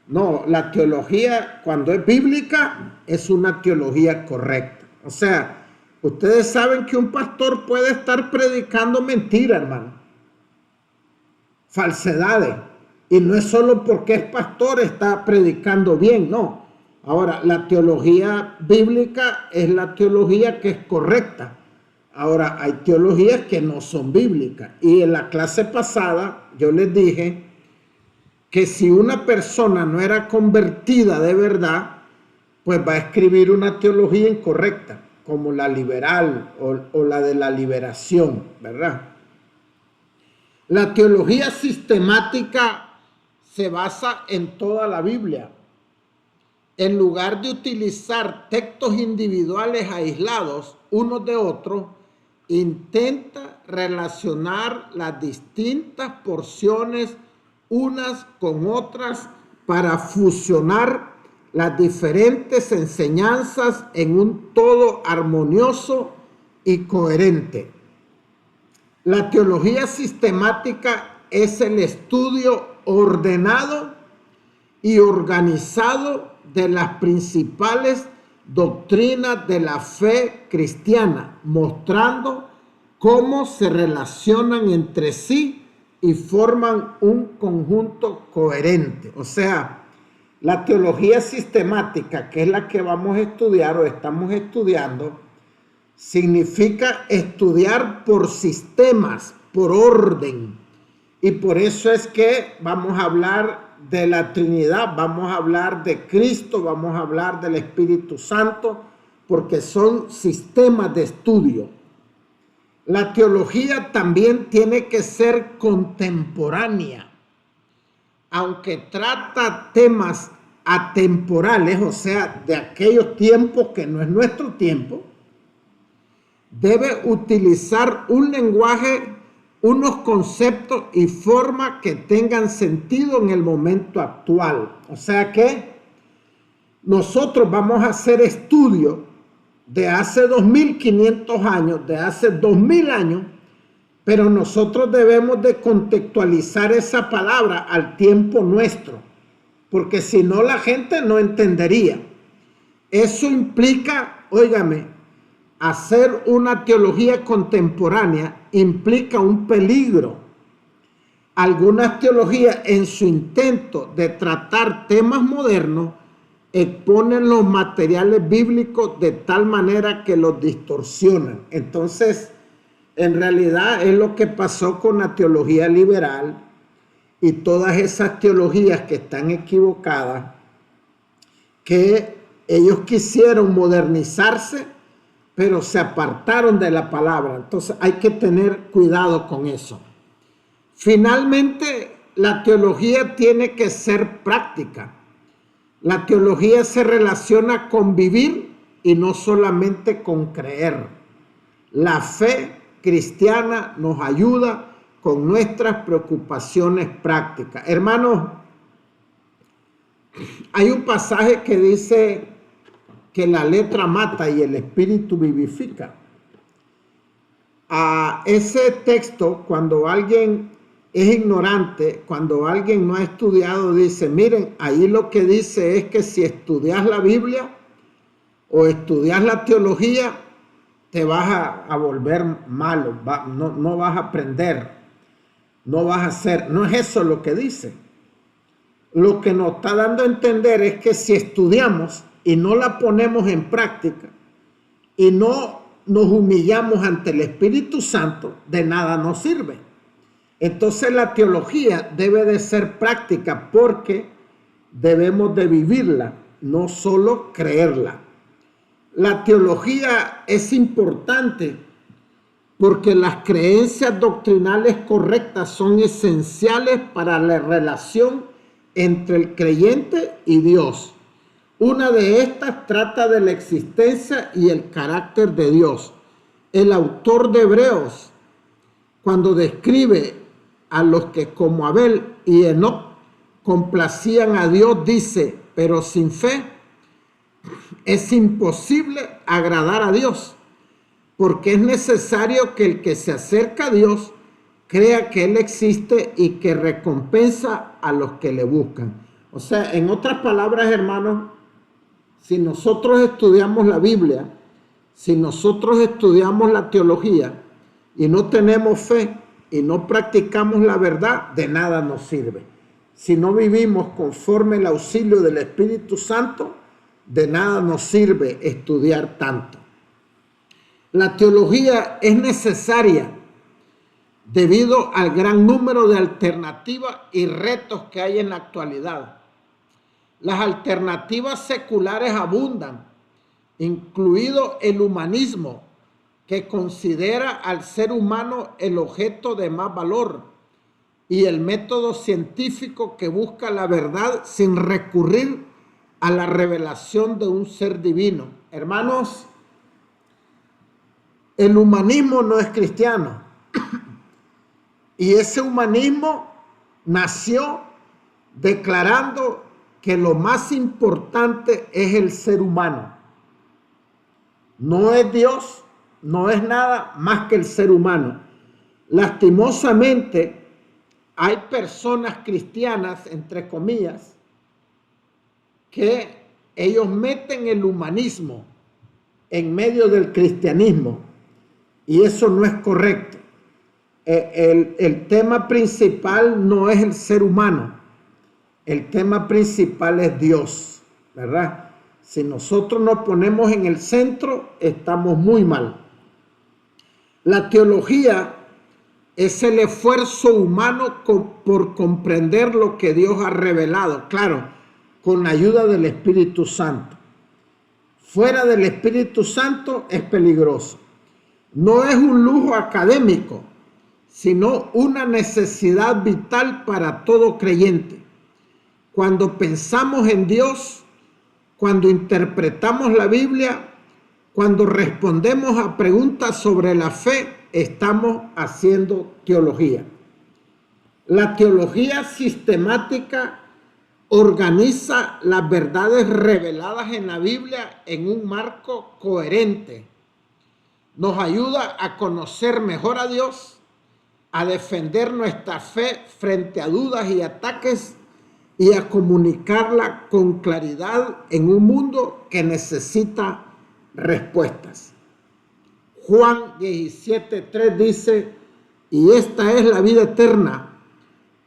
No, la teología cuando es bíblica es una teología correcta. O sea, ustedes saben que un pastor puede estar predicando mentira, hermano. Falsedades. Y no es solo porque es pastor está predicando bien, no. Ahora, la teología bíblica es la teología que es correcta. Ahora, hay teologías que no son bíblicas. Y en la clase pasada yo les dije que si una persona no era convertida de verdad, pues va a escribir una teología incorrecta, como la liberal o la de la liberación, ¿verdad? La teología sistemática se basa en toda la Biblia. En lugar de utilizar textos individuales aislados unos de otros, intenta relacionar las distintas porciones unas con otras para fusionar las diferentes enseñanzas en un todo armonioso y coherente. La teología sistemática es el estudio ordenado y organizado de las principales doctrinas de la fe cristiana, mostrando cómo se relacionan entre sí y forman un conjunto coherente. O sea, la teología sistemática, que es la que vamos a estudiar o estamos estudiando, significa estudiar por sistemas, por orden. Y por eso es que vamos a hablar de la Trinidad, vamos a hablar de Cristo, vamos a hablar del Espíritu Santo, porque son sistemas de estudio. La teología también tiene que ser contemporánea, aunque trata temas atemporales, o sea, de aquellos tiempos que no es nuestro tiempo, debe utilizar un lenguaje, unos conceptos y formas que tengan sentido en el momento actual. O sea que nosotros vamos a hacer estudios de hace 2500 años, de hace 2000 años, pero nosotros debemos de contextualizar esa palabra al tiempo nuestro, porque si no la gente no entendería. Eso implica, óigame, hacer una teología contemporánea implica un peligro. Algunas teologías en su intento de tratar temas modernos exponen los materiales bíblicos de tal manera que los distorsionan. Entonces, en realidad es lo que pasó con la teología liberal y todas esas teologías que están equivocadas, que ellos quisieron modernizarse, pero se apartaron de la palabra. Entonces hay que tener cuidado con eso. Finalmente, la teología tiene que ser práctica. La teología se relaciona con vivir y no solamente con creer. La fe cristiana nos ayuda con nuestras preocupaciones prácticas. Hermanos, hay un pasaje que dice que la letra mata y el espíritu vivifica. A ese texto, cuando alguien es ignorante, cuando alguien no ha estudiado, dice, miren, ahí lo que dice es que si estudias la Biblia o estudias la teología, te vas a volver malo, no vas a aprender, no vas a hacer. No es eso lo que dice. Lo que nos está dando a entender es que si estudiamos y no la ponemos en práctica y no nos humillamos ante el Espíritu Santo, de nada nos sirve. Entonces la teología debe de ser práctica porque debemos de vivirla, no solo creerla. La teología es importante porque las creencias doctrinales correctas son esenciales para la relación entre el creyente y Dios. Una de estas trata de la existencia y el carácter de Dios. El autor de Hebreos, cuando describe a los que como Abel y Enoc complacían a Dios, dice, pero sin fe es imposible agradar a Dios, porque es necesario que el que se acerca a Dios crea que Él existe y que recompensa a los que le buscan. O sea, en otras palabras, hermanos, si nosotros estudiamos la Biblia, si nosotros estudiamos la teología y no tenemos fe y no practicamos la verdad, de nada nos sirve. Si no vivimos conforme el auxilio del Espíritu Santo, de nada nos sirve estudiar tanto. La teología es necesaria debido al gran número de alternativas y retos que hay en la actualidad. Las alternativas seculares abundan, incluido el humanismo, que considera al ser humano el objeto de más valor, y el método científico que busca la verdad sin recurrir a la revelación de un ser divino. Hermanos, el humanismo no es cristiano. Y ese humanismo nació declarando que lo más importante es el ser humano. No es Dios, no es nada más que el ser humano. Lastimosamente, hay personas cristianas, entre comillas, que ellos meten el humanismo en medio del cristianismo, y eso no es correcto. El tema principal no es el ser humano, el tema principal es Dios, ¿verdad? Si nosotros nos ponemos en el centro, estamos muy mal. La teología es el esfuerzo humano por comprender lo que Dios ha revelado, claro, con la ayuda del Espíritu Santo. Fuera del Espíritu Santo es peligroso. No es un lujo académico, sino una necesidad vital para todo creyente. Cuando pensamos en Dios, cuando interpretamos la Biblia, cuando respondemos a preguntas sobre la fe, estamos haciendo teología. La teología sistemática organiza las verdades reveladas en la Biblia en un marco coherente. Nos ayuda a conocer mejor a Dios, a defender nuestra fe frente a dudas y ataques y a comunicarla con claridad en un mundo que necesita respuestas. Juan 17:3 dice, y esta es la vida eterna,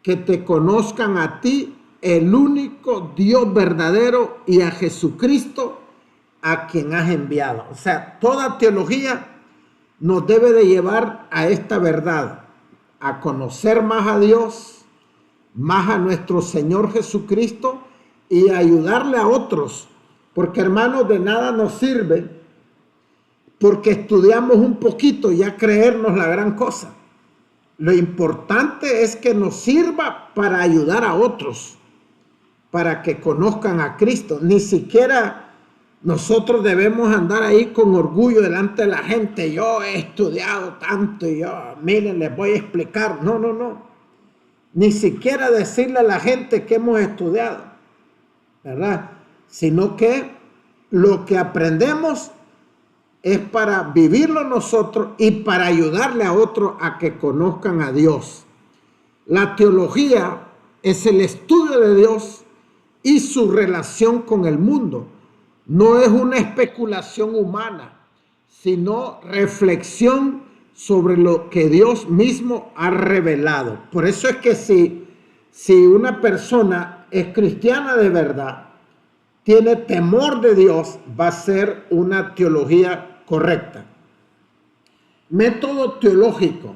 que te conozcan a ti, el único Dios verdadero, y a Jesucristo, a quien has enviado. O sea, toda teología nos debe de llevar a esta verdad, a conocer más a Dios, más a nuestro Señor Jesucristo y a ayudarle a otros. Porque, hermanos, de nada nos sirve porque estudiamos un poquito y ya creernos la gran cosa. Lo importante es que nos sirva para ayudar a otros, para que conozcan a Cristo. Ni siquiera nosotros debemos andar ahí con orgullo delante de la gente. Yo he estudiado tanto y yo, miren, les voy a explicar. No, no, no. Ni siquiera decirle a la gente que hemos estudiado, ¿verdad? Sino que lo que aprendemos es para vivirlo nosotros y para ayudarle a otros a que conozcan a Dios. La teología es el estudio de Dios y su relación con el mundo. No es una especulación humana, sino reflexión sobre lo que Dios mismo ha revelado. Por eso es que si una persona es cristiana de verdad, tiene temor de Dios, va a ser una teología correcta. Método teológico.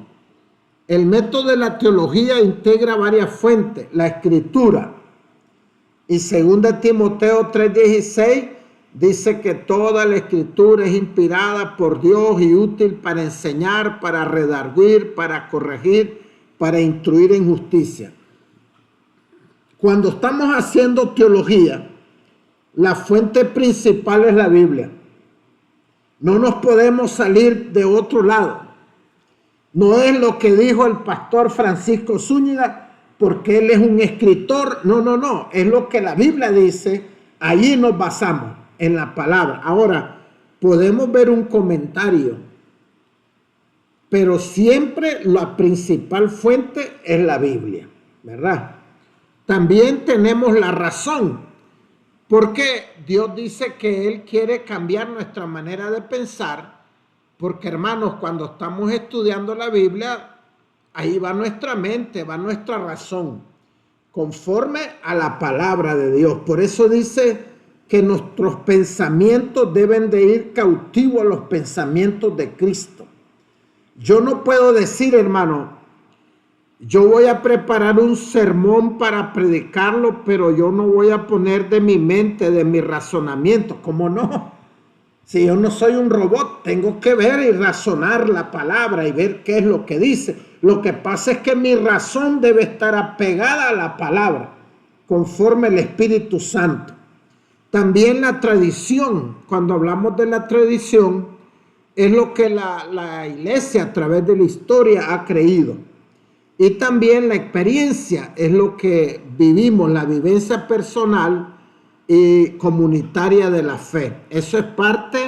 El método de la teología integra varias fuentes, la escritura. Y 2 Timoteo 3:16 dice que toda la escritura es inspirada por Dios y útil para enseñar, para redarguir, para corregir, para instruir en justicia. Cuando estamos haciendo teología, la fuente principal es la Biblia. No nos podemos salir de otro lado. No es lo que dijo el pastor Francisco Zúñiga, porque él es un escritor. No, no, no. Es lo que la Biblia dice. Allí nos basamos, en la palabra. Ahora, podemos ver un comentario, pero siempre la principal fuente es la Biblia, ¿verdad? También tenemos la razón. Porque Dios dice que Él quiere cambiar nuestra manera de pensar, porque hermanos, cuando estamos estudiando la Biblia, ahí va nuestra mente, va nuestra razón, conforme a la palabra de Dios. Por eso dice que nuestros pensamientos deben de ir cautivos a los pensamientos de Cristo. Yo no puedo decir, hermano, yo voy a preparar un sermón para predicarlo, pero yo no voy a poner de mi mente, de mi razonamiento. ¿Cómo no? Si yo no soy un robot, tengo que ver y razonar la palabra y ver qué es lo que dice. Lo que pasa es que mi razón debe estar apegada a la palabra, conforme el Espíritu Santo. También la tradición, cuando hablamos de la tradición, es lo que la iglesia a través de la historia ha creído. Y también la experiencia es lo que vivimos, la vivencia personal y comunitaria de la fe. Eso es parte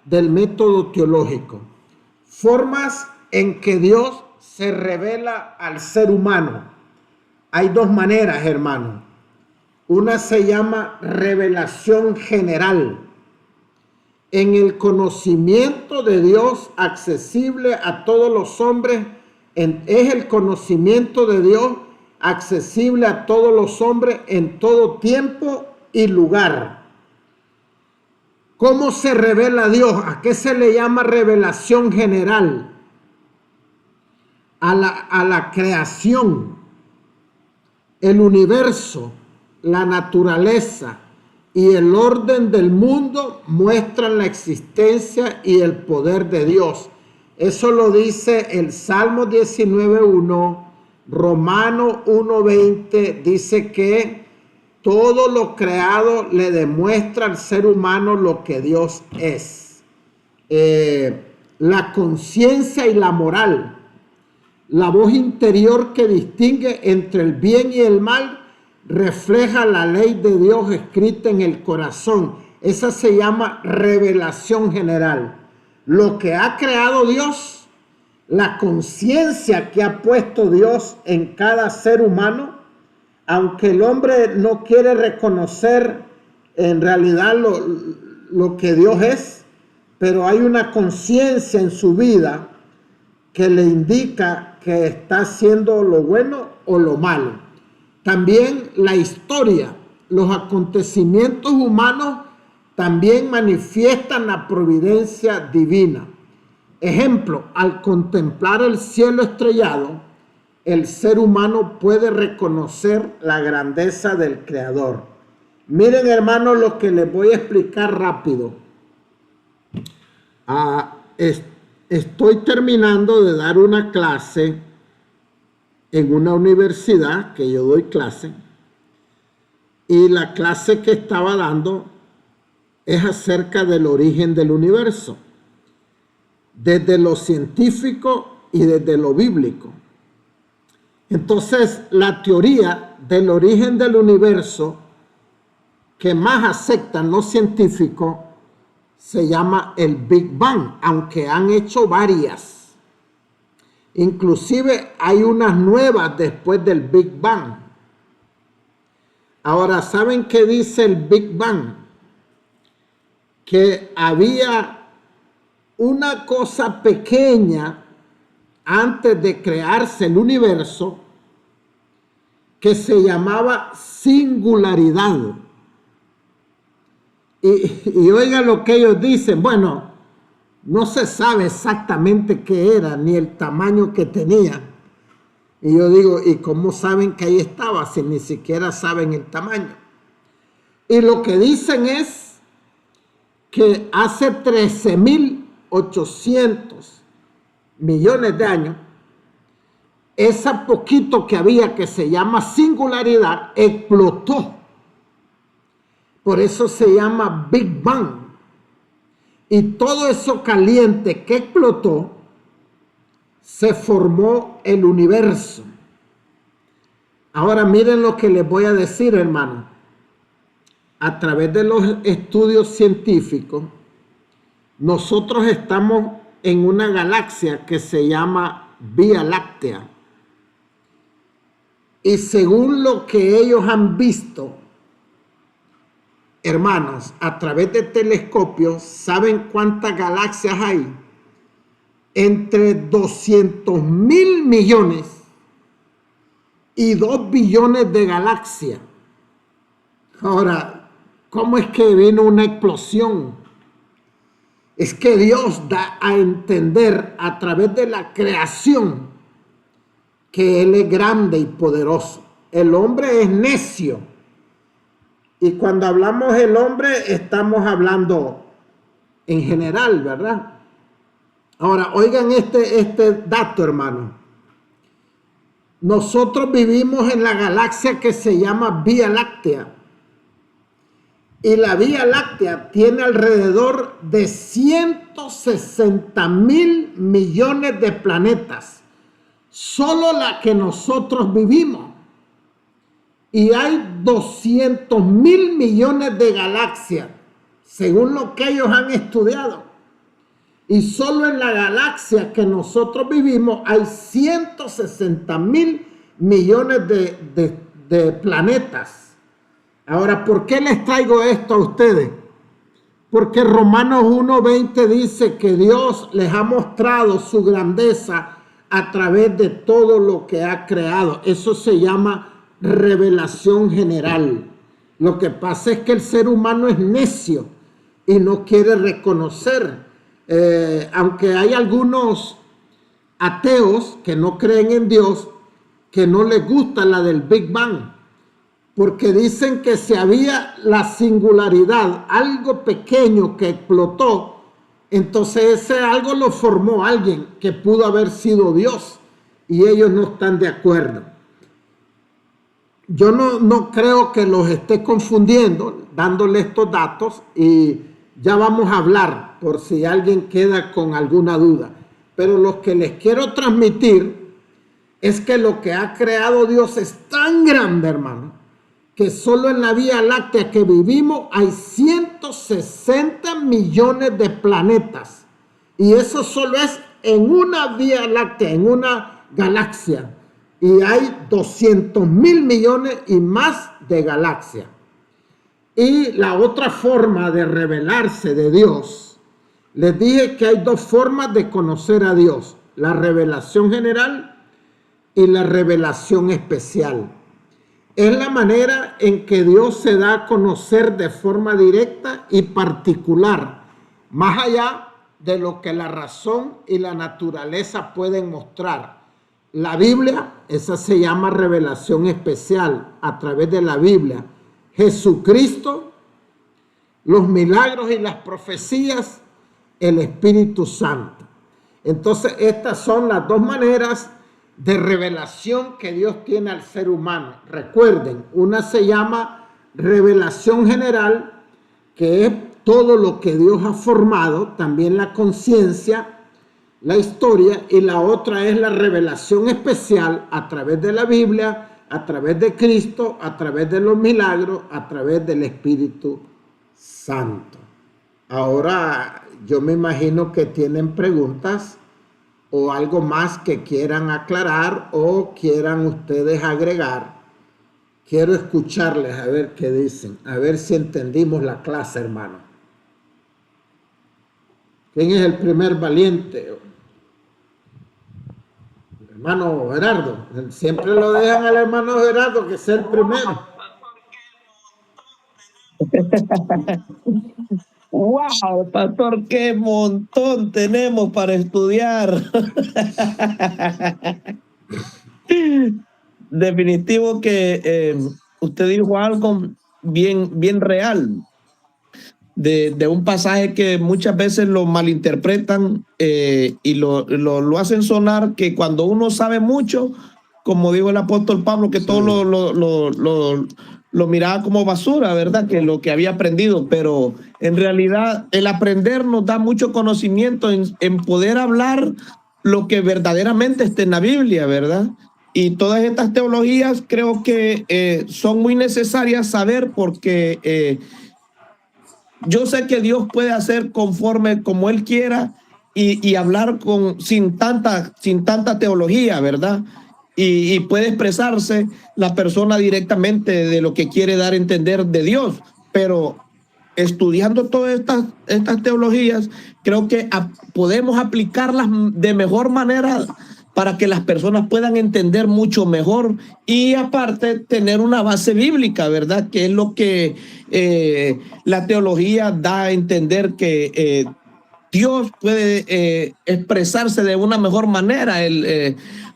del método teológico. Formas en que Dios se revela al ser humano. Hay dos maneras, hermano. Una se llama revelación general. En el conocimiento de Dios accesible a todos los hombres, es el conocimiento de Dios accesible a todos los hombres en todo tiempo y lugar. ¿Cómo se revela Dios? ¿A qué se le llama revelación general? A la creación, el universo, la naturaleza y el orden del mundo muestran la existencia y el poder de Dios. Eso lo dice el Salmo 19:1, Romano 1:20, dice que todo lo creado le demuestra al ser humano lo que Dios es. La conciencia y la moral, la voz interior que distingue entre el bien y el mal, refleja la ley de Dios escrita en el corazón. Esa se llama revelación general. Lo que ha creado Dios, la conciencia que ha puesto Dios en cada ser humano, aunque el hombre no quiere reconocer en realidad lo que Dios es, pero hay una conciencia en su vida que le indica que está haciendo lo bueno o lo malo. También la historia, los acontecimientos humanos también manifiestan la providencia divina. Ejemplo, al contemplar el cielo estrellado, el ser humano puede reconocer la grandeza del Creador. Miren, hermanos, lo que les voy a explicar rápido. Estoy terminando de dar una clase en una universidad que yo doy clase, y la clase que estaba dando es acerca del origen del universo, desde lo científico y desde lo bíblico. Entonces, la teoría del origen del universo que más aceptan los científicos se llama el Big Bang, aunque han hecho varias. Inclusive hay unas nuevas después del Big Bang. Ahora, ¿saben qué dice el Big Bang? Que había una cosa pequeña antes de crearse el universo que se llamaba singularidad. Y oigan lo que ellos dicen. Bueno, no se sabe exactamente qué era ni el tamaño que tenía. Y yo digo, ¿y cómo saben que ahí estaba si ni siquiera saben el tamaño? Y lo que dicen es que hace 13.800 millones de años, ese poquito que había que se llama singularidad explotó. Por eso se llama Big Bang. Y todo eso caliente que explotó, se formó el universo. Ahora miren lo que les voy a decir, hermano. A través de los estudios científicos, nosotros estamos en una galaxia que se llama Vía Láctea. Y según lo que ellos han visto, hermanos, a través de telescopios, ¿saben cuántas galaxias hay? Entre 200.000 millones y 2 billones de galaxias. Ahora, ¿cómo es que vino una explosión? Es que Dios da a entender a través de la creación que Él es grande y poderoso. El hombre es necio. Y cuando hablamos del hombre, estamos hablando en general, ¿verdad? Ahora, oigan este dato, hermano. Nosotros vivimos en la galaxia que se llama Vía Láctea. Y la Vía Láctea tiene alrededor de 160.000 millones de planetas. Solo la que nosotros vivimos. Y hay 200.000 millones de galaxias, según lo que ellos han estudiado. Y solo en la galaxia que nosotros vivimos hay 160.000 millones de planetas. Ahora, ¿por qué les traigo esto a ustedes? Porque Romanos 1:20 dice que Dios les ha mostrado su grandeza a través de todo lo que ha creado. Eso se llama revelación general. Lo que pasa es que el ser humano es necio y no quiere reconocer. Aunque hay algunos ateos que no creen en Dios, que no les gusta la del Big Bang, porque dicen que si había la singularidad, algo pequeño que explotó, entonces ese algo lo formó alguien que pudo haber sido Dios, y ellos no están de acuerdo. Yo no creo que los esté confundiendo dándole estos datos, y ya vamos a hablar por si alguien queda con alguna duda. Pero lo que les quiero transmitir es que lo que ha creado Dios es tan grande, hermano, que solo en la Vía Láctea que vivimos hay 160 millones de planetas. Y eso solo es en una Vía Láctea, en una galaxia. Y hay 200.000 millones y más de galaxias. Y la otra forma de revelarse de Dios, les dije que hay dos formas de conocer a Dios: la revelación general y la revelación especial. Es la manera en que Dios se da a conocer de forma directa y particular, más allá de lo que la razón y la naturaleza pueden mostrar. La Biblia, esa se llama revelación especial a través de la Biblia. Jesucristo, los milagros y las profecías, el Espíritu Santo. Entonces, estas son las dos maneras de revelación que Dios tiene al ser humano. Recuerden, una se llama revelación general, que es todo lo que Dios ha formado, también la conciencia, la historia, y la otra es la revelación especial a través de la Biblia, a través de Cristo, a través de los milagros, a través del Espíritu Santo. Ahora, yo me imagino que tienen preguntas o algo más que quieran aclarar o quieran ustedes agregar. Quiero escucharles a ver qué dicen, a ver si entendimos la clase, hermano. ¿Quién es el primer valiente? Hermano Gerardo, siempre lo dejan al hermano Gerardo que sea el primero. ¡Wow, pastor! ¡Qué montón tenemos para estudiar! Definitivo que usted dijo algo bien real de un pasaje que muchas veces lo malinterpretan y lo hacen sonar que cuando uno sabe mucho, como dijo el apóstol Pablo, que sí, todo lo miraba como basura, ¿verdad? Que lo que había aprendido, pero en realidad el aprender nos da mucho conocimiento en poder hablar lo que verdaderamente está en la Biblia, ¿verdad? Y todas estas teologías creo que son muy necesarias saber porque yo sé que Dios puede hacer conforme como Él quiera y hablar sin tanta teología, ¿verdad? Y puede expresarse la persona directamente de lo que quiere dar a entender de Dios. Pero estudiando todas estas teologías, creo que podemos aplicarlas de mejor manera para que las personas puedan entender mucho mejor y aparte tener una base bíblica, ¿verdad? Que es lo que la teología da a entender que Dios puede expresarse de una mejor manera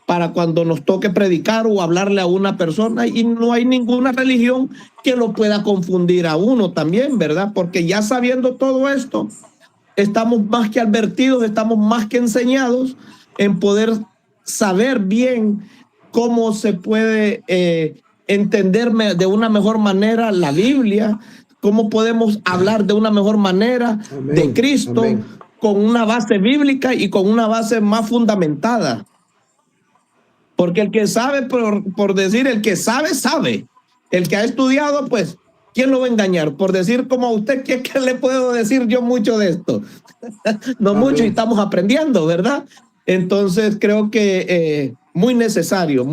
para cuando nos toque predicar o hablarle a una persona, y no hay ninguna religión que lo pueda confundir a uno también, ¿verdad? Porque ya sabiendo todo esto, estamos más que advertidos, estamos más que enseñados en poder saber bien cómo se puede entender de una mejor manera la Biblia, cómo podemos hablar de una mejor manera amén, de Cristo, amén, con una base bíblica y con una base más fundamentada. Porque el que sabe, por decir, el que sabe, sabe. El que ha estudiado, pues, ¿quién lo va a engañar? Por decir como a usted, ¿qué le puedo decir yo mucho de esto? No amén, mucho, y estamos aprendiendo, ¿verdad? Entonces creo que muy necesario,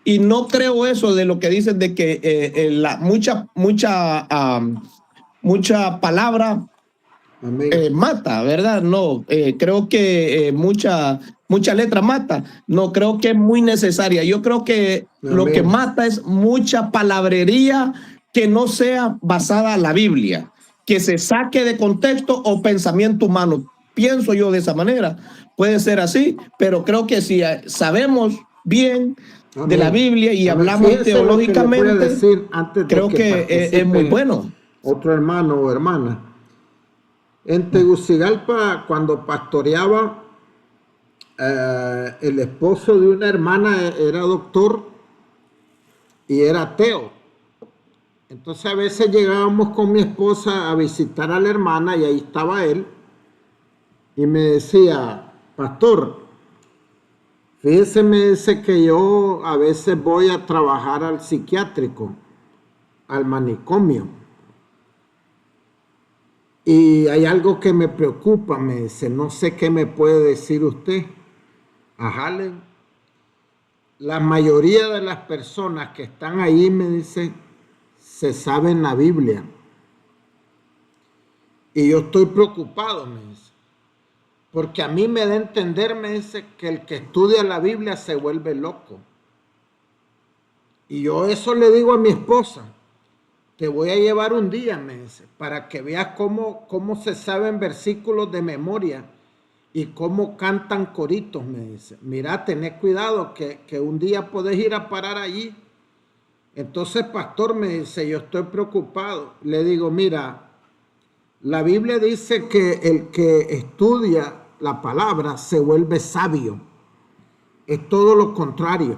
y no creo eso de lo que dicen de que mucha palabra mata, ¿verdad? No, creo que mucha letra mata. No, creo que es muy necesaria. Yo creo que amén, lo que mata es mucha palabrería que no sea basada en la Biblia, que se saque de contexto o pensamiento humano. Pienso yo de esa manera. Puede ser así, pero creo que si sabemos bien amén, de la Biblia y amén, hablamos fíjense teológicamente, creo que es muy bueno. Otro hermano o hermana. En Tegucigalpa, cuando pastoreaba, el esposo de una hermana era doctor y era ateo. Entonces a veces llegábamos con mi esposa a visitar a la hermana y ahí estaba él y me decía, pastor, fíjese, me dice que yo a veces voy a trabajar al psiquiátrico, al manicomio. Y hay algo que me preocupa, me dice, no sé qué me puede decir usted. Ajá, la mayoría de las personas que están ahí, me dice, se saben la Biblia. Y yo estoy preocupado, me dice, porque a mí me da a entender, me dice, que el que estudia la Biblia se vuelve loco. Y yo eso le digo a mi esposa. Te voy a llevar un día, me dice, para que veas cómo se saben versículos de memoria y cómo cantan coritos, me dice. Mira, tened cuidado que un día podés ir a parar allí. Entonces, pastor, me dice, yo estoy preocupado. Le digo, mira, la Biblia dice que el que estudia la palabra se vuelve sabio. Es todo lo contrario.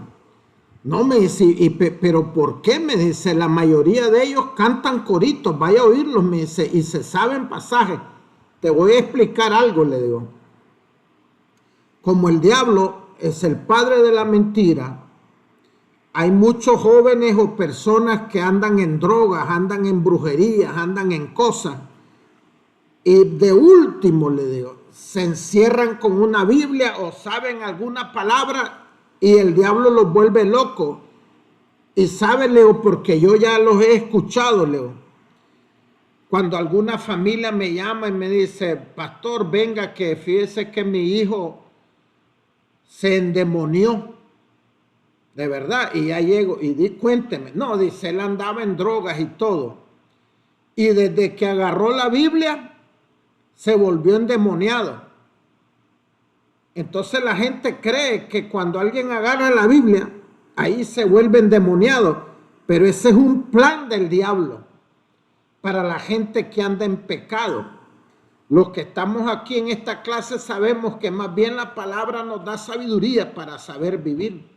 No, me dice, pero ¿por qué? Me dice, la mayoría de ellos cantan coritos, vaya a oírlos, me dice, y se saben pasajes. Te voy a explicar algo, le digo. Como el diablo es el padre de la mentira, hay muchos jóvenes o personas que andan en drogas, andan en brujerías, andan en cosas. Y de último, le digo, se encierran con una Biblia o saben alguna palabra y el diablo los vuelve locos. Y sabe, Leo, porque yo ya los he escuchado, Leo. Cuando alguna familia me llama y me dice, pastor, venga, que fíjese que mi hijo se endemonió. De verdad, y ya llego y cuénteme. No, dice, él andaba en drogas y todo. Y desde que agarró la Biblia, se volvió endemoniado. Entonces la gente cree que cuando alguien agarra la Biblia, ahí se vuelve endemoniado. Pero ese es un plan del diablo para la gente que anda en pecado. Los que estamos aquí en esta clase sabemos que más bien la palabra nos da sabiduría para saber vivir.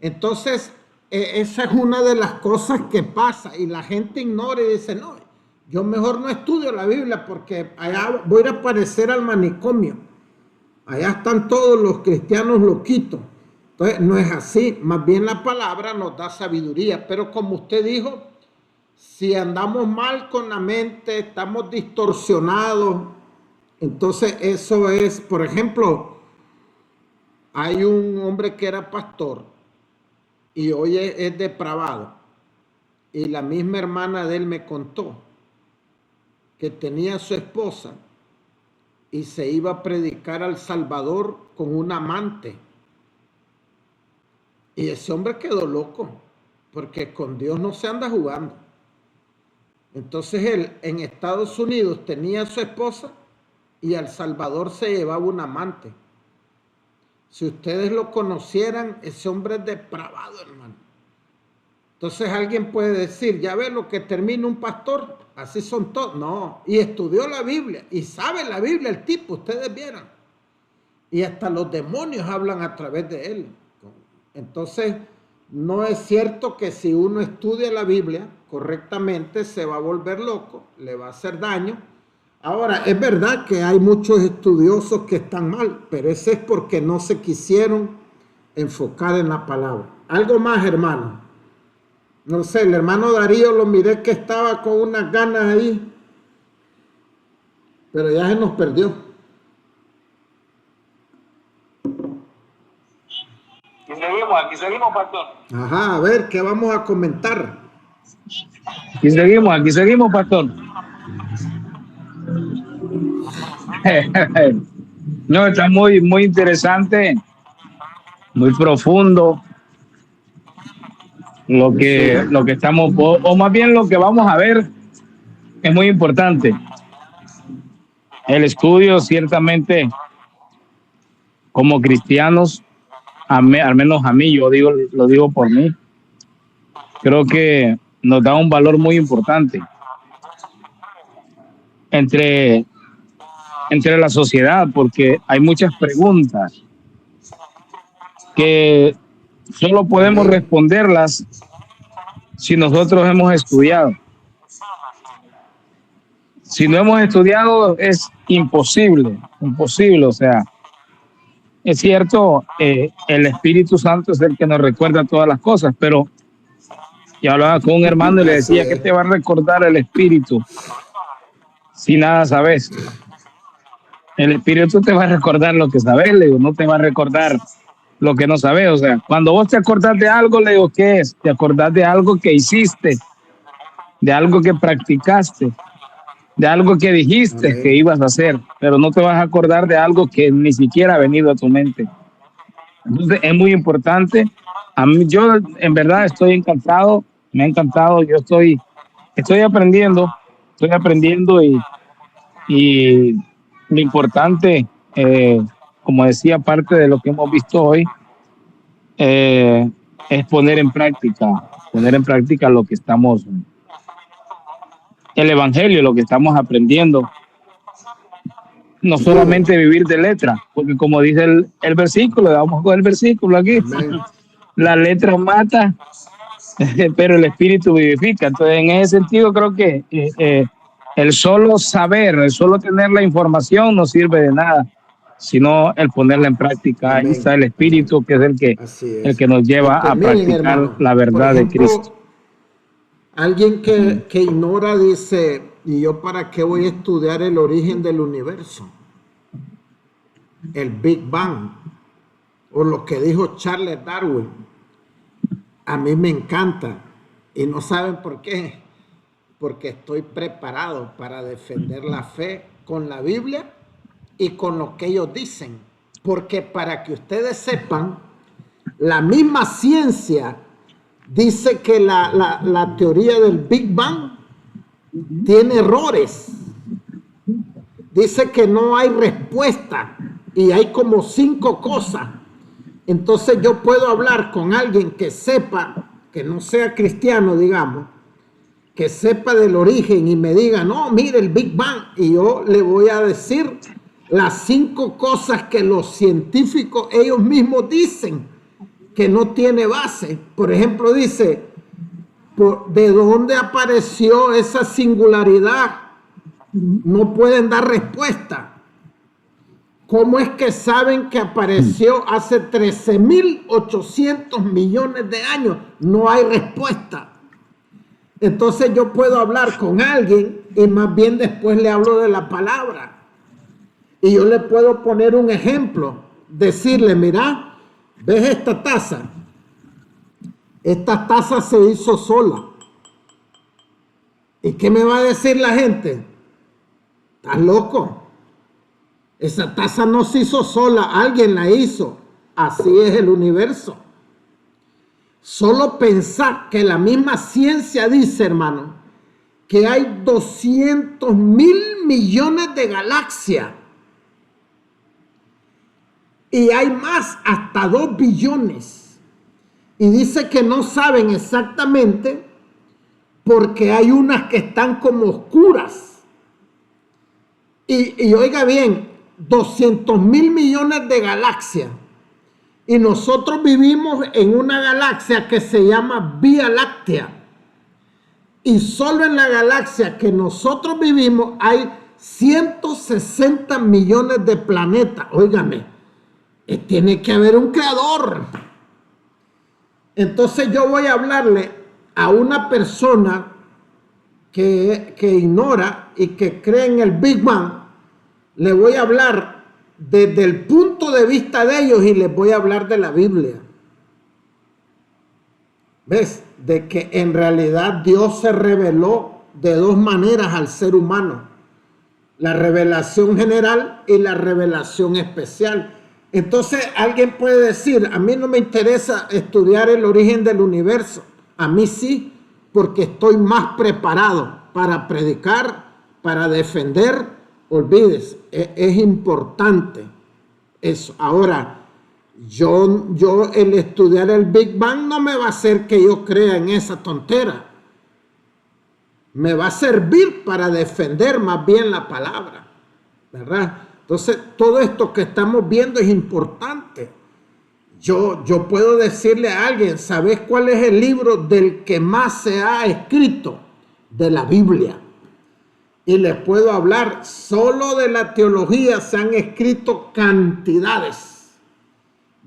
Entonces, esa es una de las cosas que pasa y la gente ignora y dice, no, yo mejor no estudio la Biblia porque allá voy a parecer al manicomio. Allá están todos los cristianos loquitos. Entonces, no es así. Más bien la palabra nos da sabiduría. Pero como usted dijo, si andamos mal con la mente, estamos distorsionados, entonces eso es, por ejemplo, hay un hombre que era pastor y hoy es depravado. Y la misma hermana de él me contó que tenía a su esposa y se iba a predicar al Salvador con un amante. Y ese hombre quedó loco, porque con Dios no se anda jugando. Entonces él en Estados Unidos tenía a su esposa y al Salvador se llevaba un amante. Si ustedes lo conocieran, ese hombre es depravado, hermano. Entonces alguien puede decir, ya ve lo que termina un pastor, así son todos. No, y estudió la Biblia, y sabe la Biblia el tipo, ustedes vieran. Y hasta los demonios hablan a través de él. Entonces, no es cierto que si uno estudia la Biblia correctamente, se va a volver loco, le va a hacer daño. Ahora, es verdad que hay muchos estudiosos que están mal, pero ese es porque no se quisieron enfocar en la palabra. Algo más, hermano. No sé, el hermano Darío lo miré que estaba con unas ganas ahí, pero ya se nos perdió. Aquí seguimos, pastor. Ajá, a ver, ¿qué vamos a comentar? Aquí seguimos, pastor. No, está muy, muy interesante, muy profundo lo que estamos, o más bien lo que vamos a ver es muy importante. El estudio, ciertamente, como cristianos, al menos a mí, lo digo por mí, creo que nos da un valor muy importante entre la sociedad, porque hay muchas preguntas que solo podemos responderlas si nosotros hemos estudiado. Si no hemos estudiado es imposible, o sea, es cierto, el Espíritu Santo es el que nos recuerda todas las cosas, pero yo hablaba con un hermano y le decía, ¿qué te va a recordar el Espíritu si nada sabes? El Espíritu te va a recordar lo que sabes, le digo, no te va a recordar lo que no sabes. O sea, cuando vos te acordás de algo, le digo, ¿qué es? Te acordás de algo que hiciste, de algo que practicaste, de algo que dijiste que ibas a hacer, pero no te vas a acordar de algo que ni siquiera ha venido a tu mente. Entonces es muy importante. A mí, yo en verdad estoy encantado, me ha encantado, yo estoy aprendiendo y lo importante, como decía, parte de lo que hemos visto hoy, es poner en práctica lo que estamos, el evangelio, lo que estamos aprendiendo. No solamente vivir de letra, porque como dice el versículo, vamos con el versículo aquí. la letra mata, pero el espíritu vivifica. Entonces, en ese sentido, creo que el solo saber, el solo tener la información no sirve de nada, sino el ponerla en práctica. Ahí está Amén. el Amén. espíritu, que es Así el es. que nos lleva a Miren, practicar hermano, la por verdad de Cristo. ejemplo, alguien que ignora dice, ¿y yo para qué voy a estudiar el origen del universo? El Big Bang, o lo que dijo Charles Darwin. A mí me encanta, y no saben por qué, porque estoy preparado para defender la fe con la Biblia y con lo que ellos dicen. Porque para que ustedes sepan, la misma ciencia dice que la teoría del Big Bang tiene errores. Dice que no hay respuesta y hay como 5 cosas. Entonces yo puedo hablar con alguien que sepa, que no sea cristiano, digamos, que sepa del origen y me diga, no, mire el Big Bang, y yo le voy a decir las 5 cosas que los científicos ellos mismos dicen que no tiene base. Por ejemplo, dice, ¿de dónde apareció esa singularidad? No pueden dar respuesta. ¿Cómo es que saben que apareció hace 13.800 millones de años? No hay respuesta. Entonces yo puedo hablar con alguien y más bien después le hablo de la palabra. Y yo le puedo poner un ejemplo, decirle, mira, ¿ves esta taza? Esta taza se hizo sola. ¿Y qué me va a decir la gente? ¿Estás loco? Esa taza no se hizo sola, alguien la hizo. Así es el universo. Solo pensar que la misma ciencia dice, hermano, que hay 200.000 millones de galaxias. Y hay más, hasta 2 billones. Y dice que no saben exactamente porque hay unas que están como oscuras. Y oiga bien, 200.000 millones de galaxias. Y nosotros vivimos en una galaxia que se llama Vía Láctea. Y solo en la galaxia que nosotros vivimos hay 160 millones de planetas. Óigame, tiene que haber un creador. Entonces yo voy a hablarle a una persona que ignora y que cree en el Big Bang. Le voy a hablar desde el punto de vista de ellos y les voy a hablar de la Biblia. ¿Ves? De que en realidad Dios se reveló de 2 maneras al ser humano. La revelación general y la revelación especial. Entonces alguien puede decir, a mí no me interesa estudiar el origen del universo. A mí sí, porque estoy más preparado para predicar, para defender. Olvídese, es importante eso. Ahora, yo el estudiar el Big Bang no me va a hacer que yo crea en esa tontera. Me va a servir para defender más bien la palabra, ¿verdad? Entonces, todo esto que estamos viendo es importante. Yo puedo decirle a alguien, ¿sabes cuál es el libro del que más se ha escrito? De la Biblia. Y les puedo hablar, solo de la teología se han escrito cantidades,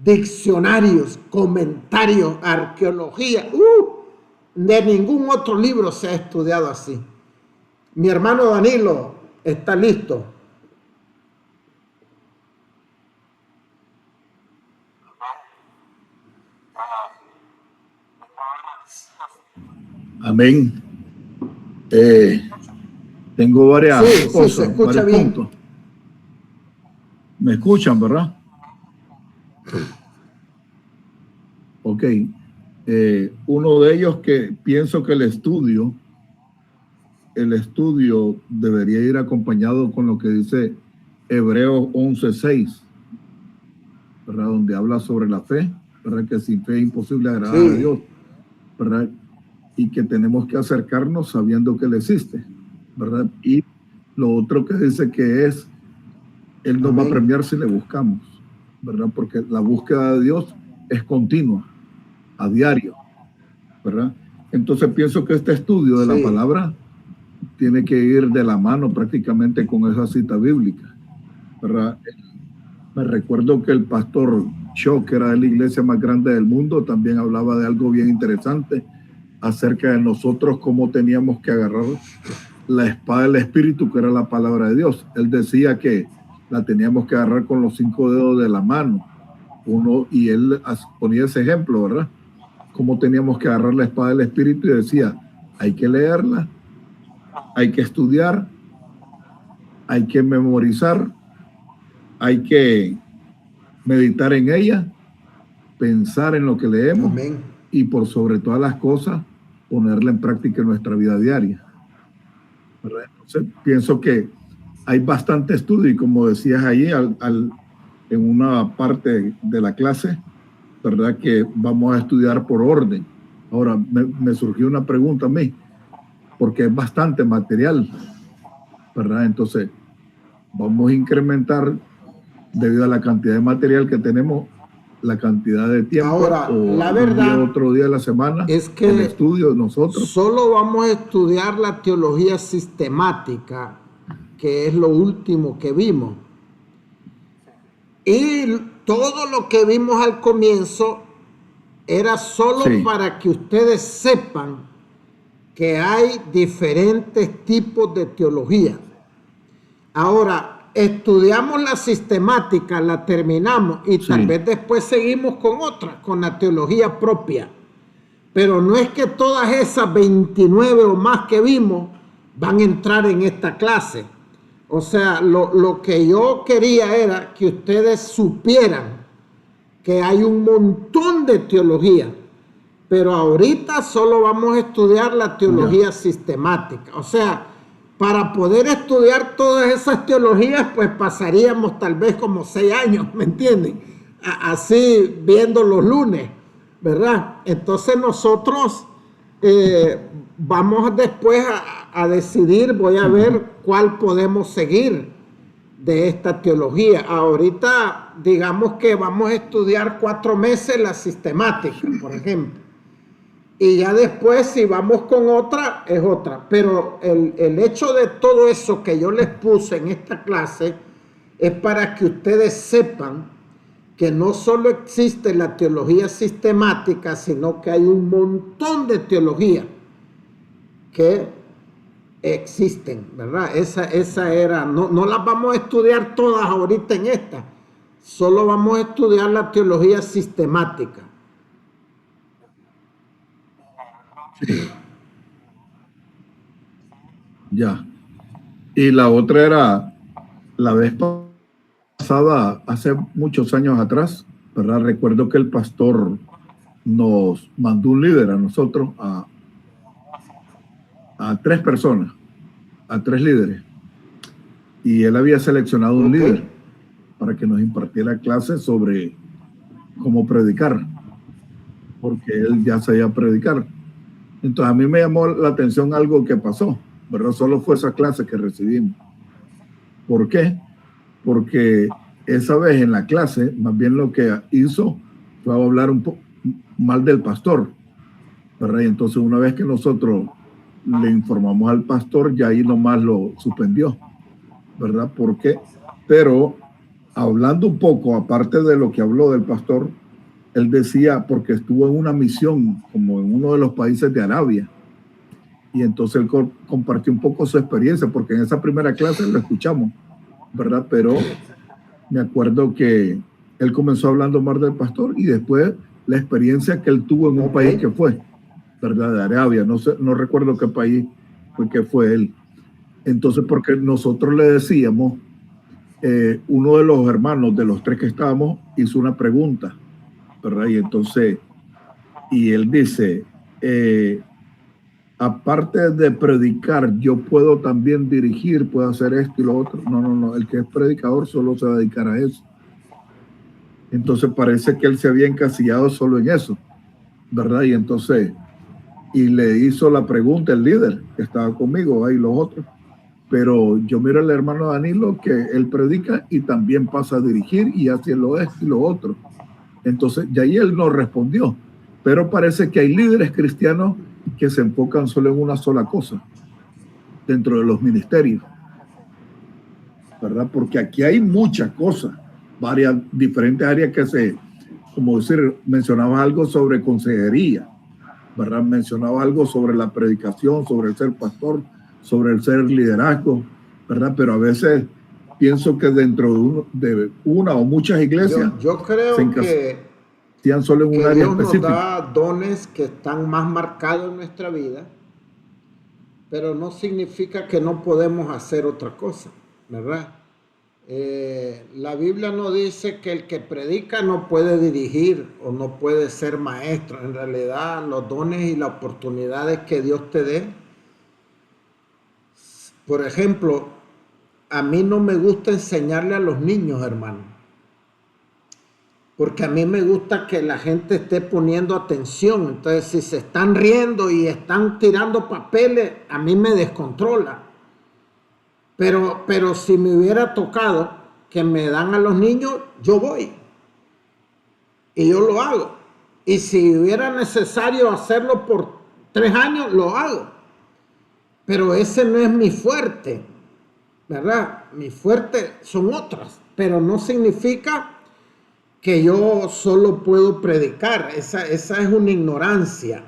diccionarios, comentarios, arqueología. De ningún otro libro se ha estudiado así. Mi hermano Danilo está listo. Amén. Tengo varias cosas, se escucha varios bien. puntos. ¿Me escuchan, verdad? Ok. Uno de ellos que pienso que el estudio debería ir acompañado con lo que dice Hebreos 11:6, ¿verdad? Donde habla sobre la fe, ¿verdad? Que sin fe es imposible agradar a Dios, ¿verdad? Y que tenemos que acercarnos sabiendo que Él existe, ¿verdad? Y lo otro que dice que es, Él nos va a premiar si le buscamos, ¿verdad? Porque la búsqueda de Dios es continua, a diario, ¿verdad? Entonces pienso que este estudio de la palabra tiene que ir de la mano prácticamente con esa cita bíblica, ¿verdad? Me recuerdo que el pastor Shaw, que era de la iglesia más grande del mundo, también hablaba de algo bien interesante acerca de nosotros, cómo teníamos que agarrar la espada del Espíritu, que era la palabra de Dios. Él decía que la teníamos que agarrar con los 5 dedos de la mano. Y él ponía ese ejemplo, ¿verdad? Cómo teníamos que agarrar la espada del Espíritu y decía, hay que leerla, hay que estudiar, hay que memorizar, hay que meditar en ella, pensar en lo que leemos. Amén. Y por sobre todas las cosas, ponerla en práctica en nuestra vida diaria, ¿verdad? Entonces, pienso que hay bastante estudio y como decías ahí en una parte de la clase, ¿verdad? Que vamos a estudiar por orden. Ahora, me surgió una pregunta a mí, porque es bastante material, ¿verdad? Entonces, vamos a incrementar debido a la cantidad de material que tenemos, la cantidad de tiempo. Ahora, la verdad, otro día de la semana es que el estudio de nosotros. Solo vamos a estudiar la teología sistemática, que es lo último que vimos. Y todo lo que vimos al comienzo era solo para que ustedes sepan que hay diferentes tipos de teología. Ahora, estudiamos la sistemática, la terminamos y tal vez después seguimos con otra, con la teología propia. Pero no es que todas esas 29 o más que vimos van a entrar en esta clase. O sea, lo que yo quería era que ustedes supieran que hay un montón de teología, pero ahorita solo vamos a estudiar la teología sistemática. O sea, para poder estudiar todas esas teologías, pues pasaríamos tal vez como 6 años, ¿me entienden? Así viendo los lunes, ¿verdad? Entonces nosotros vamos después a decidir, voy a ver cuál podemos seguir de esta teología. Ahorita digamos que vamos a estudiar 4 meses la sistemática, por ejemplo. Y ya después, si vamos con otra, es otra. Pero el hecho de todo eso que yo les puse en esta clase es para que ustedes sepan que no solo existe la teología sistemática, sino que hay un montón de teología que existen, ¿verdad? Esa era, no las vamos a estudiar todas ahorita en esta, solo vamos a estudiar la teología sistemática. Sí. Ya. Y la otra era la vez pasada, hace muchos años atrás, ¿verdad? Recuerdo que el pastor nos mandó un líder a nosotros, a 3 personas, a 3 líderes. Y él había seleccionado un líder para que nos impartiera clases sobre cómo predicar, porque él ya sabía predicar. Entonces a mí me llamó la atención algo que pasó, ¿verdad? Solo fue esa clase que recibimos. ¿Por qué? Porque esa vez en la clase, más bien lo que hizo fue hablar un poco mal del pastor, ¿verdad? Y entonces una vez que nosotros le informamos al pastor, ya ahí nomás lo suspendió, ¿verdad? ¿Por qué? Pero hablando un poco, aparte de lo que habló del pastor, él decía, porque estuvo en una misión como en uno de los países de Arabia, y entonces él compartió un poco su experiencia, porque en esa primera clase lo escuchamos, ¿verdad? Pero me acuerdo que él comenzó hablando más del pastor y después la experiencia que él tuvo en un país que fue, ¿verdad? De Arabia, no recuerdo qué país fue que fue él. Entonces, porque nosotros le decíamos, uno de los hermanos de los 3 que estábamos hizo una pregunta, ¿verdad? Y entonces, y él dice, aparte de predicar, yo puedo también dirigir, puedo hacer esto y lo otro. No, el que es predicador solo se va a dedicar a eso. Entonces parece que él se había encasillado solo en eso, ¿verdad? Y entonces, y le hizo la pregunta el líder que estaba conmigo, ahí los otros. Pero yo miro al hermano Danilo que él predica y también pasa a dirigir y hace lo esto y lo otro. Entonces, ya ahí él nos respondió. Pero parece que hay líderes cristianos que se enfocan solo en una sola cosa dentro de los ministerios, ¿verdad? Porque aquí hay muchas cosas, varias diferentes áreas que se, como decir, mencionaba algo sobre consejería, ¿verdad? Mencionaba algo sobre la predicación, sobre el ser pastor, sobre el ser liderazgo, ¿verdad? Pero a veces pienso que dentro de una o muchas iglesias Yo creo sean solo en un que área Dios nos específica. da dones que están más marcados en nuestra vida, pero no significa que no podemos hacer otra cosa, ¿verdad? La Biblia no dice que el que predica no puede dirigir o no puede ser maestro. En realidad, los dones y las oportunidades que Dios te dé. Por ejemplo, a mí no me gusta enseñarle a los niños, hermano, porque a mí me gusta que la gente esté poniendo atención. Entonces, si se están riendo y están tirando papeles, a mí me descontrola. Pero si me hubiera tocado que me dan a los niños, yo voy. Y yo lo hago. Y si hubiera necesario hacerlo por 3 años, lo hago. Pero ese no es mi fuerte, ¿verdad? Mi fuerte son otras. Pero no significa que yo solo puedo predicar. Esa es una ignorancia.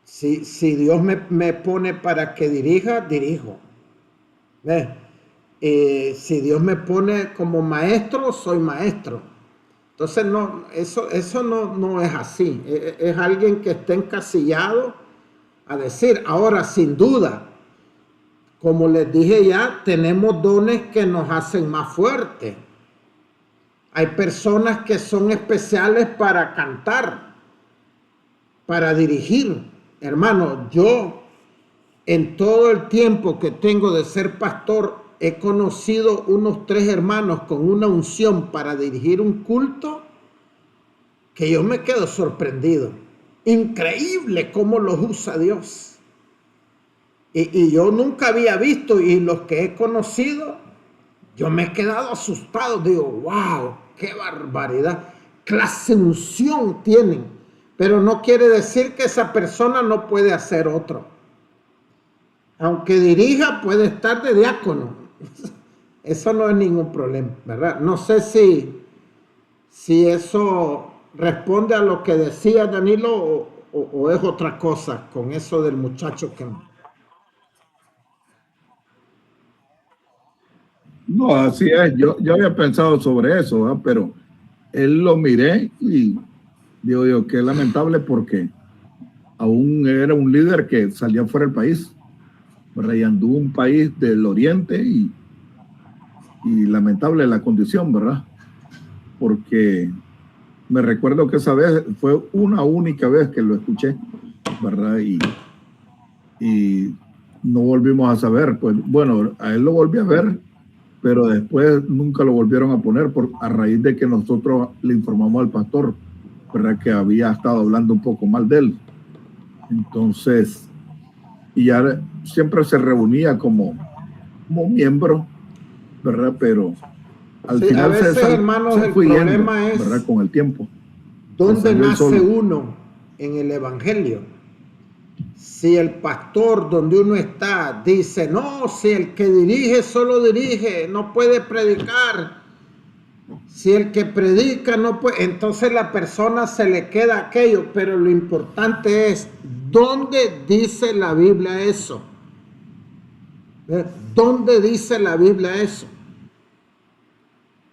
Si Dios me pone para que dirija, dirijo. Si Dios me pone como maestro, soy maestro. Entonces no, eso no es así. Es alguien que esté encasillado a decir. Ahora, sin duda, como les dije ya, tenemos dones que nos hacen más fuertes. Hay personas que son especiales para cantar, para dirigir. Hermano, yo en todo el tiempo que tengo de ser pastor, he conocido unos 3 hermanos con una unción para dirigir un culto que yo me quedo sorprendido. Increíble cómo los usa Dios. Y yo nunca había visto, y los que he conocido, yo me he quedado asustado. Digo, wow, qué barbaridad. Clase unción tienen. Pero no quiere decir que esa persona no puede hacer otro. Aunque dirija, puede estar de diácono. Eso no es ningún problema, ¿verdad? No sé si eso responde a lo que decía Danilo o es otra cosa con eso del muchacho que... No, así es. Yo había pensado sobre eso, ¿verdad? Pero él lo miré y digo yo, qué lamentable porque aún era un líder que salía fuera del país, ¿verdad? Y anduvo un país del oriente y lamentable la condición, ¿verdad? Porque me recuerdo que esa vez fue una única vez que lo escuché, ¿verdad? Y no volvimos a saber, pues bueno, a él lo volví a ver, pero después nunca lo volvieron a poner a raíz de que nosotros le informamos al pastor, ¿verdad? Que había estado hablando un poco mal de él. Entonces, y ya siempre se reunía como miembro, ¿verdad? Pero al final a veces, hermanos, el problema es, ¿verdad? Con el tiempo. ¿dónde nace uno en el evangelio? Si el pastor donde uno está dice, no, si el que dirige solo dirige, no puede predicar. Si el que predica no puede, entonces la persona se le queda aquello. Pero lo importante es, ¿dónde dice la Biblia eso? ¿Dónde dice la Biblia eso?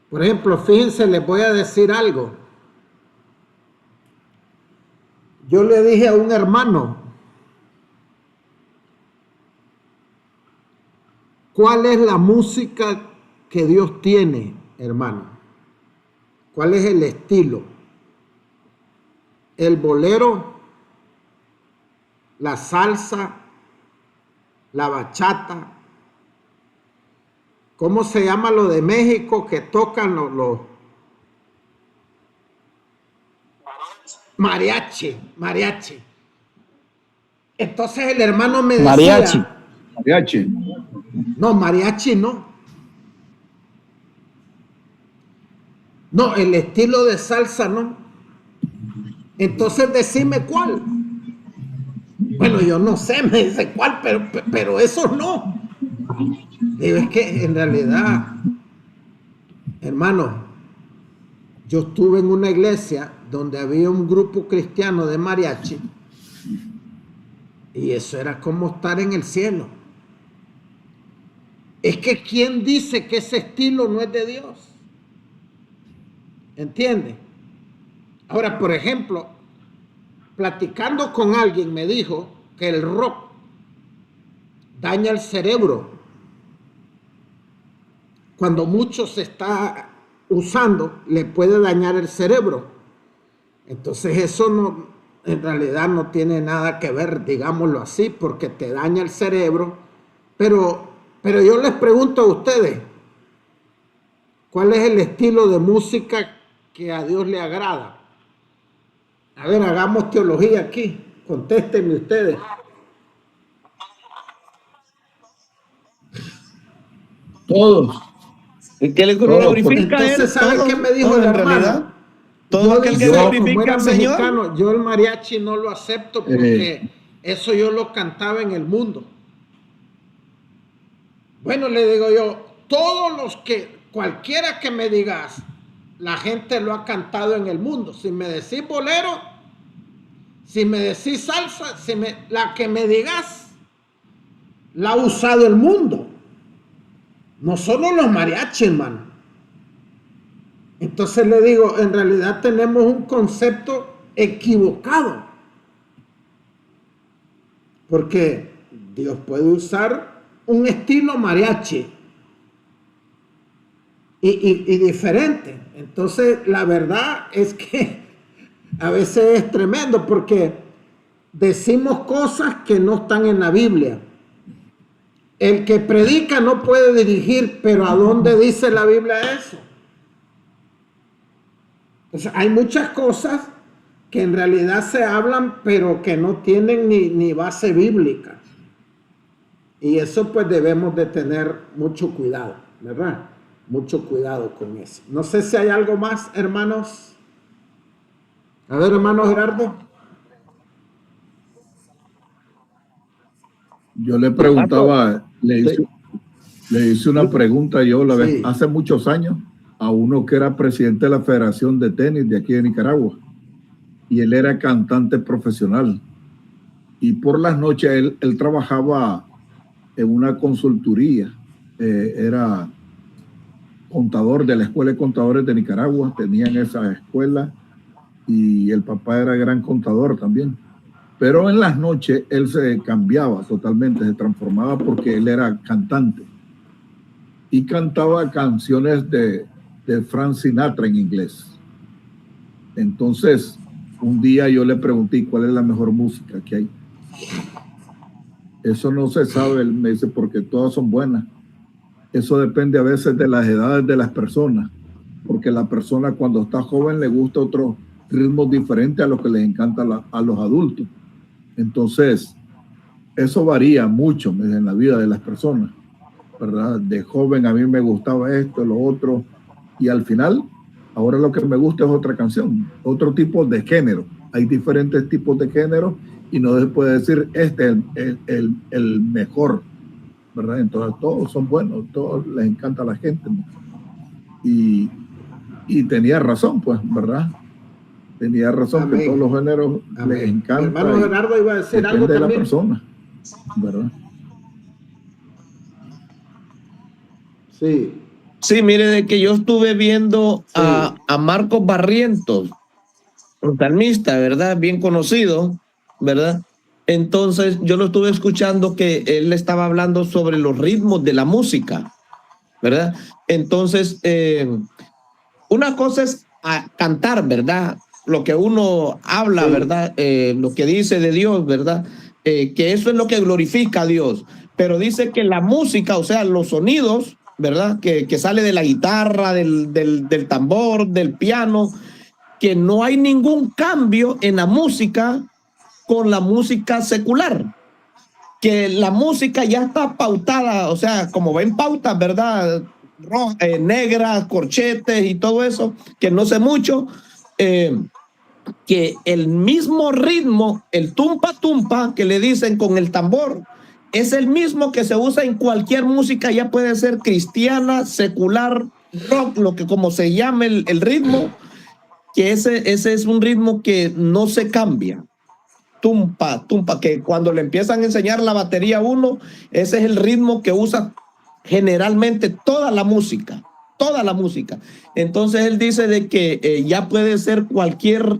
Por ejemplo, fíjense, les voy a decir algo. Yo le dije a un hermano, ¿cuál es la música que Dios tiene, hermano? ¿Cuál es el estilo? ¿El bolero, la salsa, la bachata? ¿Cómo se llama lo de México que tocan los mariachi? Entonces el hermano me decía... Mariachi. No, mariachi no. No, el estilo de salsa no. Entonces decime cuál. Bueno, yo no sé, me dice cuál, pero eso no. Digo, es que en realidad, hermano, yo estuve en una iglesia donde había un grupo cristiano de mariachi y eso era como estar en el cielo. Es que ¿quién dice que ese estilo no es de Dios? ¿Entiende? Ahora, por ejemplo, platicando con alguien me dijo que el rock daña el cerebro. Cuando mucho se está usando, le puede dañar el cerebro. Entonces eso no, en realidad no tiene nada que ver, digámoslo así, porque te daña el cerebro. Pero yo les pregunto a ustedes, ¿cuál es el estilo de música que a Dios le agrada? A ver, hagamos teología aquí. Contéstenme ustedes. Todos. El que le glorifica a él. Entonces, ¿saben qué me dijo el en hermano? realidad, todo aquel que como glorifica era al Señor. mexicano, yo el mariachi no lo acepto porque eso yo lo cantaba en el mundo. Bueno, le digo yo, cualquiera que me digas, la gente lo ha cantado en el mundo. Si me decís bolero, si me decís salsa, la que me digas, la ha usado el mundo. No solo los mariachis, hermano. Entonces le digo, en realidad tenemos un concepto equivocado. Porque Dios puede usar un estilo mariachi y diferente. Entonces la verdad es que a veces es tremendo porque decimos cosas que no están en la Biblia. El que predica no puede dirigir, pero ¿a dónde dice la Biblia eso? Entonces, hay muchas cosas que en realidad se hablan, pero que no tienen ni base bíblica. Y eso pues debemos de tener mucho cuidado, ¿verdad? Mucho cuidado con eso. No sé si hay algo más, hermanos. A ver, hermano Gerardo. Yo le preguntaba, le hice una pregunta yo hace muchos años a uno que era presidente de la Federación de Tenis de aquí de Nicaragua. Y él era cantante profesional. Y por las noches él trabajaba en una consultoría. Era contador de la Escuela de Contadores de Nicaragua. Tenían esa escuela y el papá era gran contador también. Pero en las noches él se cambiaba totalmente, se transformaba porque él era cantante. Y cantaba canciones de Frank Sinatra en inglés. Entonces, un día yo le pregunté cuál es la mejor música que hay. Eso no se sabe, él me dice, porque todas son buenas. Eso depende a veces de las edades de las personas, porque la persona cuando está joven le gusta otros ritmos diferentes a los que les encanta a los adultos. Entonces, eso varía mucho en la vida de las personas, ¿verdad? De joven a mí me gustaba esto, lo otro, y al final, ahora lo que me gusta es otra canción, otro tipo de género. Hay diferentes tipos de género y no se puede decir este es el mejor, ¿verdad? Entonces todos son buenos, todos les encanta a la gente, ¿no? Y tenía razón, pues, ¿verdad? Tenía razón. Amén. Que todos los géneros les encanta. Hermano Gerardo iba a decir algo de también. La persona, ¿verdad? Sí. Sí, mire, de que yo estuve viendo a Marcos Barrientos, un salmista, ¿verdad? Bien conocido, ¿verdad? Entonces yo lo estuve escuchando que él estaba hablando sobre los ritmos de la música, ¿verdad? Entonces, una cosa es cantar, ¿verdad? Lo que uno habla, ¿verdad? Lo que dice de Dios, ¿verdad? Que eso es lo que glorifica a Dios. Pero dice que la música, o sea, los sonidos, ¿verdad? Que sale de la guitarra, del tambor, del piano, que no hay ningún cambio en la música con la música secular. Que la música ya está pautada, o sea, como ven pautas, ¿verdad? Negras, corchetes y todo eso, que no sé mucho. que el mismo ritmo, el tumpa tumpa que le dicen con el tambor, es el mismo que se usa en cualquier música, ya puede ser cristiana, secular, rock, lo que como se llame el ritmo, que ese es un ritmo que no se cambia. Tumpa, tumpa, que cuando le empiezan a enseñar la batería a uno, ese es el ritmo que usa generalmente toda la música, toda la música. Entonces él dice de que ya puede ser cualquier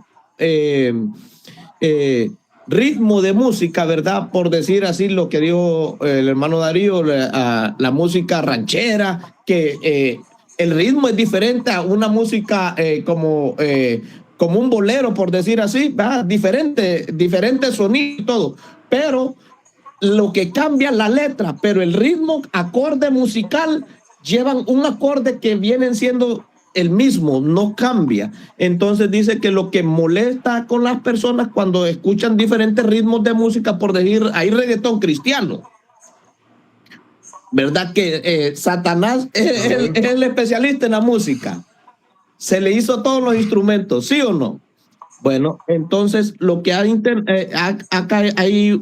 ritmo de música, ¿verdad? Por decir así lo que dijo el hermano Darío, la música ranchera, que el ritmo es diferente a una música como un bolero, por decir así, ¿verdad? Diferente sonido y todo, pero lo que cambia la letra, pero el ritmo, acorde musical, llevan un acorde que vienen siendo el mismo, no cambia. Entonces dice que lo que molesta con las personas cuando escuchan diferentes ritmos de música, por decir, hay reggaetón cristiano, ¿verdad? Que Satanás es el especialista en la música. Se le hizo todos los instrumentos, ¿sí o no? Bueno, entonces lo que hay acá hay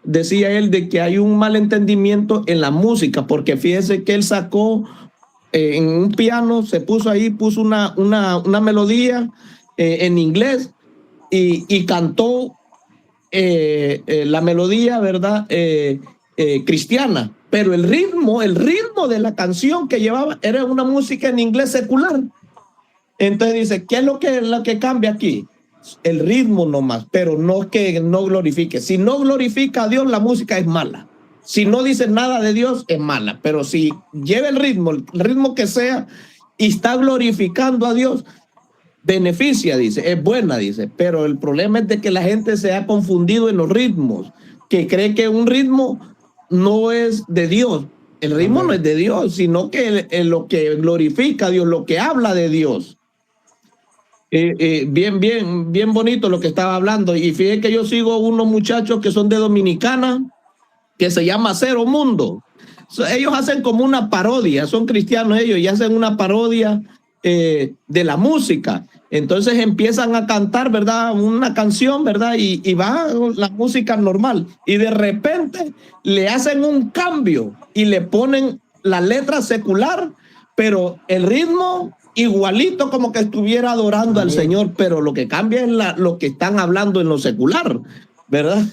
decía él de que hay un malentendimiento en la música, porque fíjese que él sacó en un piano, se puso ahí, puso una melodía en inglés y cantó la melodía, ¿verdad? Cristiana, pero el ritmo de la canción que llevaba era una música en inglés secular. Entonces dice, ¿qué es lo que cambia aquí? El ritmo nomás, pero no que no glorifique. Si no glorifica a Dios, la música es mala. Si no dice nada de Dios, es mala. Pero si lleva el ritmo que sea, y está glorificando a Dios, beneficia, dice, es buena, dice. Pero el problema es de que la gente se ha confundido en los ritmos, que cree que un ritmo no es de Dios. El ritmo no es de Dios, sino que lo que glorifica a Dios, lo que habla de Dios. Bien bonito lo que estaba hablando. Y fíjense que yo sigo unos muchachos que son de Dominicana, que se llama Cero Mundo. Ellos hacen como una parodia, son cristianos ellos, y hacen una parodia de la música. Entonces empiezan a cantar, ¿verdad? Una canción, ¿verdad? Y va la música normal. Y de repente le hacen un cambio y le ponen la letra secular, pero el ritmo igualito, como que estuviera adorando al Señor, pero lo que cambia es lo que están hablando en lo secular, ¿verdad?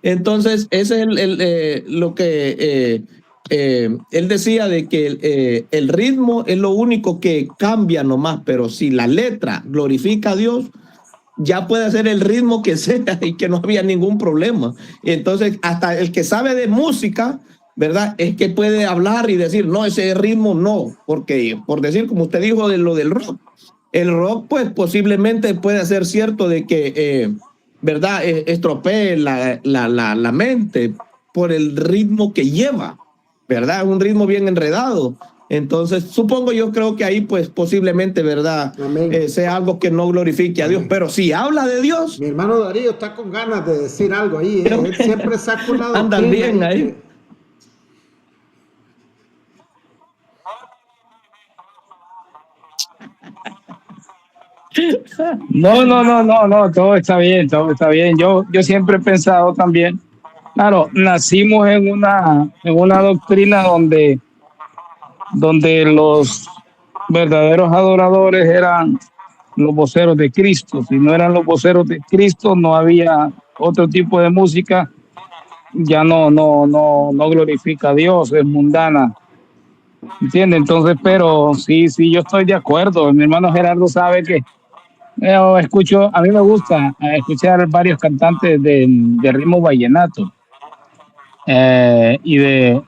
Entonces, ese es lo que él decía, de que el ritmo es lo único que cambia nomás, pero si la letra glorifica a Dios, ya puede ser el ritmo que sea y que no había ningún problema. Entonces, hasta el que sabe de música, ¿verdad? Es que puede hablar y decir, no, ese ritmo no, porque por decir, como usted dijo de lo del rock, el rock pues posiblemente puede ser cierto de que, ¿verdad? Estropee la mente por el ritmo que lleva, ¿verdad? Un ritmo bien enredado. Entonces, yo creo que ahí pues posiblemente, ¿verdad? Sea algo que no glorifique a Dios. Amén. Pero si habla de Dios. Mi hermano Darío está con ganas de decir algo ahí. Él siempre saca una doctrina. Andan bien ahí. No, todo está bien, todo está bien. Yo siempre he pensado también, claro, nacimos en una doctrina donde los verdaderos adoradores eran los voceros de Cristo. Si no eran los voceros de Cristo, no había otro tipo de música, ya no glorifica a Dios, es mundana. ¿Entiendes? Entonces, pero sí, yo estoy de acuerdo. Mi hermano Gerardo sabe que a mí me gusta escuchar varios cantantes de ritmo vallenato y de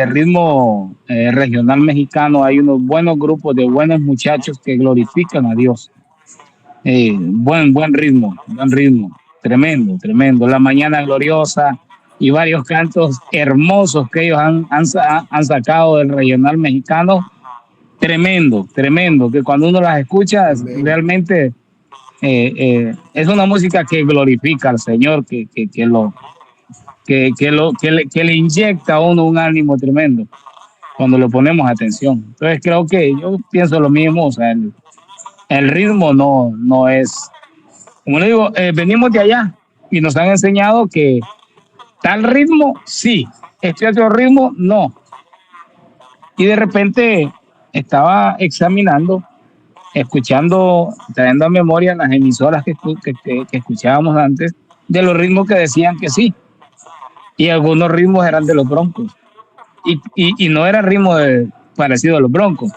ritmo regional mexicano. Hay unos buenos grupos de buenos muchachos que glorifican a Dios. Buen ritmo, tremendo. La Mañana Gloriosa y varios cantos hermosos que ellos han sacado del regional mexicano. Tremendo, que cuando uno las escucha realmente es una música que glorifica al Señor, que le inyecta a uno un ánimo tremendo cuando le ponemos atención. Entonces yo pienso lo mismo, o sea, el ritmo no es, como le digo, venimos de allá y nos han enseñado que tal ritmo, sí, este otro ritmo, no. Y de repente estaba examinando, escuchando, trayendo a memoria las emisoras que escuchábamos antes, de los ritmos que decían que sí. Y algunos ritmos eran de los Broncos. Y no era ritmo parecido a los Broncos.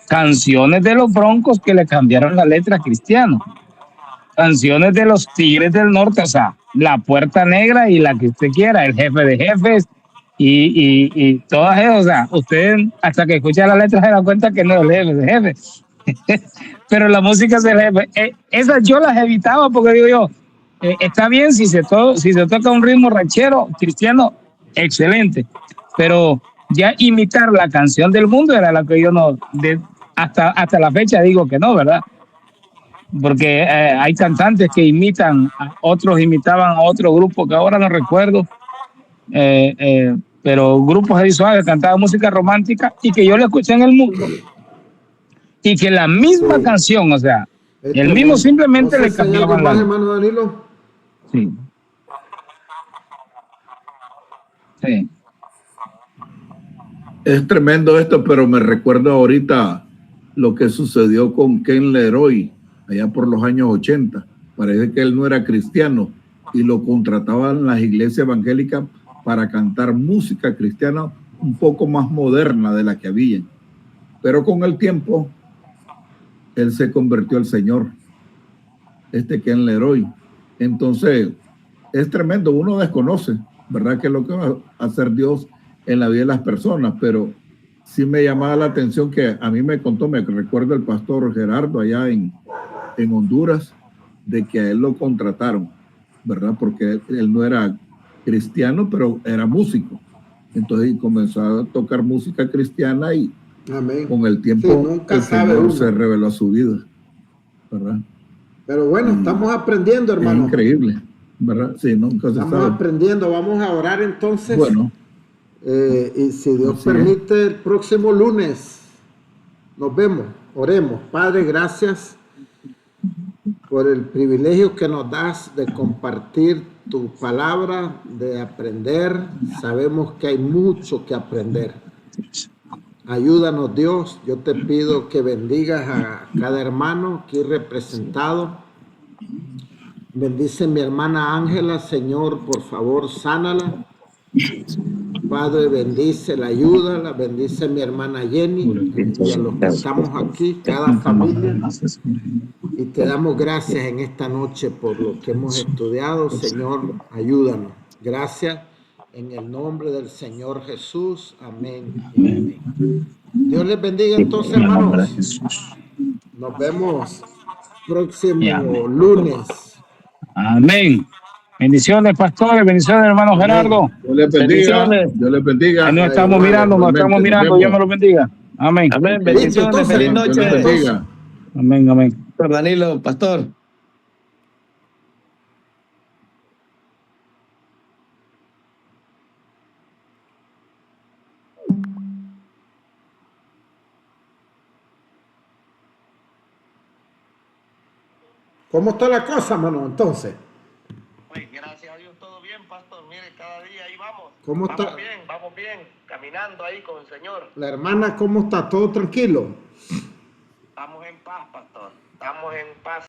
Canciones de los Broncos que le cambiaron la letra a Cristiano. Canciones de los Tigres del Norte, o sea, La Puerta Negra y la que usted quiera, El Jefe de Jefes y todas esas, o sea, usted hasta que escucha la letra se da cuenta que no es El Jefe de Jefes. Pero la música es El Jefe. Esas yo las evitaba porque digo yo, está bien si se toca un ritmo ranchero, cristiano, excelente, pero ya imitar la canción del mundo era la que yo no, hasta la fecha digo que no, ¿verdad? Porque hay cantantes que imitan, otros imitaban a otro grupo que ahora no recuerdo, pero grupos ahí suaves cantaban música romántica y que yo le escuché en el mundo y que la misma canción, o sea, el mismo simplemente le cambiaban más, hermano Danilo. Sí. Sí. Es tremendo esto, pero me recuerda ahorita lo que sucedió con Ken Leroy allá por los años 80. Parece que él no era cristiano y lo contrataban las iglesias evangélicas para cantar música cristiana un poco más moderna de la que había. Pero con el tiempo, él se convirtió al Señor, Ken Leroy. Entonces, es tremendo, uno desconoce, ¿verdad? Que es lo que va a hacer Dios en la vida de las personas, pero sí me llamaba la atención que a mí me contó, me recuerdo el pastor Gerardo allá en Honduras, de que a él lo contrataron, ¿verdad? Porque él no era cristiano, pero era músico. Entonces comenzó a tocar música cristiana y amén. Con el tiempo el Señor se reveló a su vida, ¿verdad? Pero bueno, estamos aprendiendo, hermano. Es increíble, ¿verdad? Sí, nunca se sabe. Estamos aprendiendo, vamos a orar entonces. Bueno. Y si Dios permite, el próximo lunes nos vemos, oremos. Padre, gracias por el privilegio que nos das de compartir tu palabra, de aprender. Sabemos que hay mucho que aprender. Ayúdanos, Dios. Yo te pido que bendigas a cada hermano aquí representado. Bendice a mi hermana Ángela, Señor, por favor, sánala. Padre, bendícela, ayúdala, bendice a mi hermana Jenny y a los que estamos aquí, cada familia. Y te damos gracias en esta noche por lo que hemos estudiado. Señor, ayúdanos. Gracias en el nombre del Señor Jesús. Amén. Amén. Dios les bendiga entonces, hermanos. Nos vemos próximo lunes. Amén. Bendiciones, pastores, bendiciones, hermano Gerardo. Dios les bendiga. Dios les bendiga. Ahí nos estamos mirando, Dios me lo bendiga. Amén. Amén. Bendiciones, feliz noche. Dios les bendiga. Amén, amén. Pastor Danilo, pastor. ¿Cómo está la cosa, hermano, entonces? Pues gracias a Dios todo bien, pastor. Mire, cada día ahí vamos. ¿Cómo está? Vamos bien, caminando ahí con el Señor. La hermana, ¿cómo está? ¿Todo tranquilo? Estamos en paz, pastor. Estamos en paz.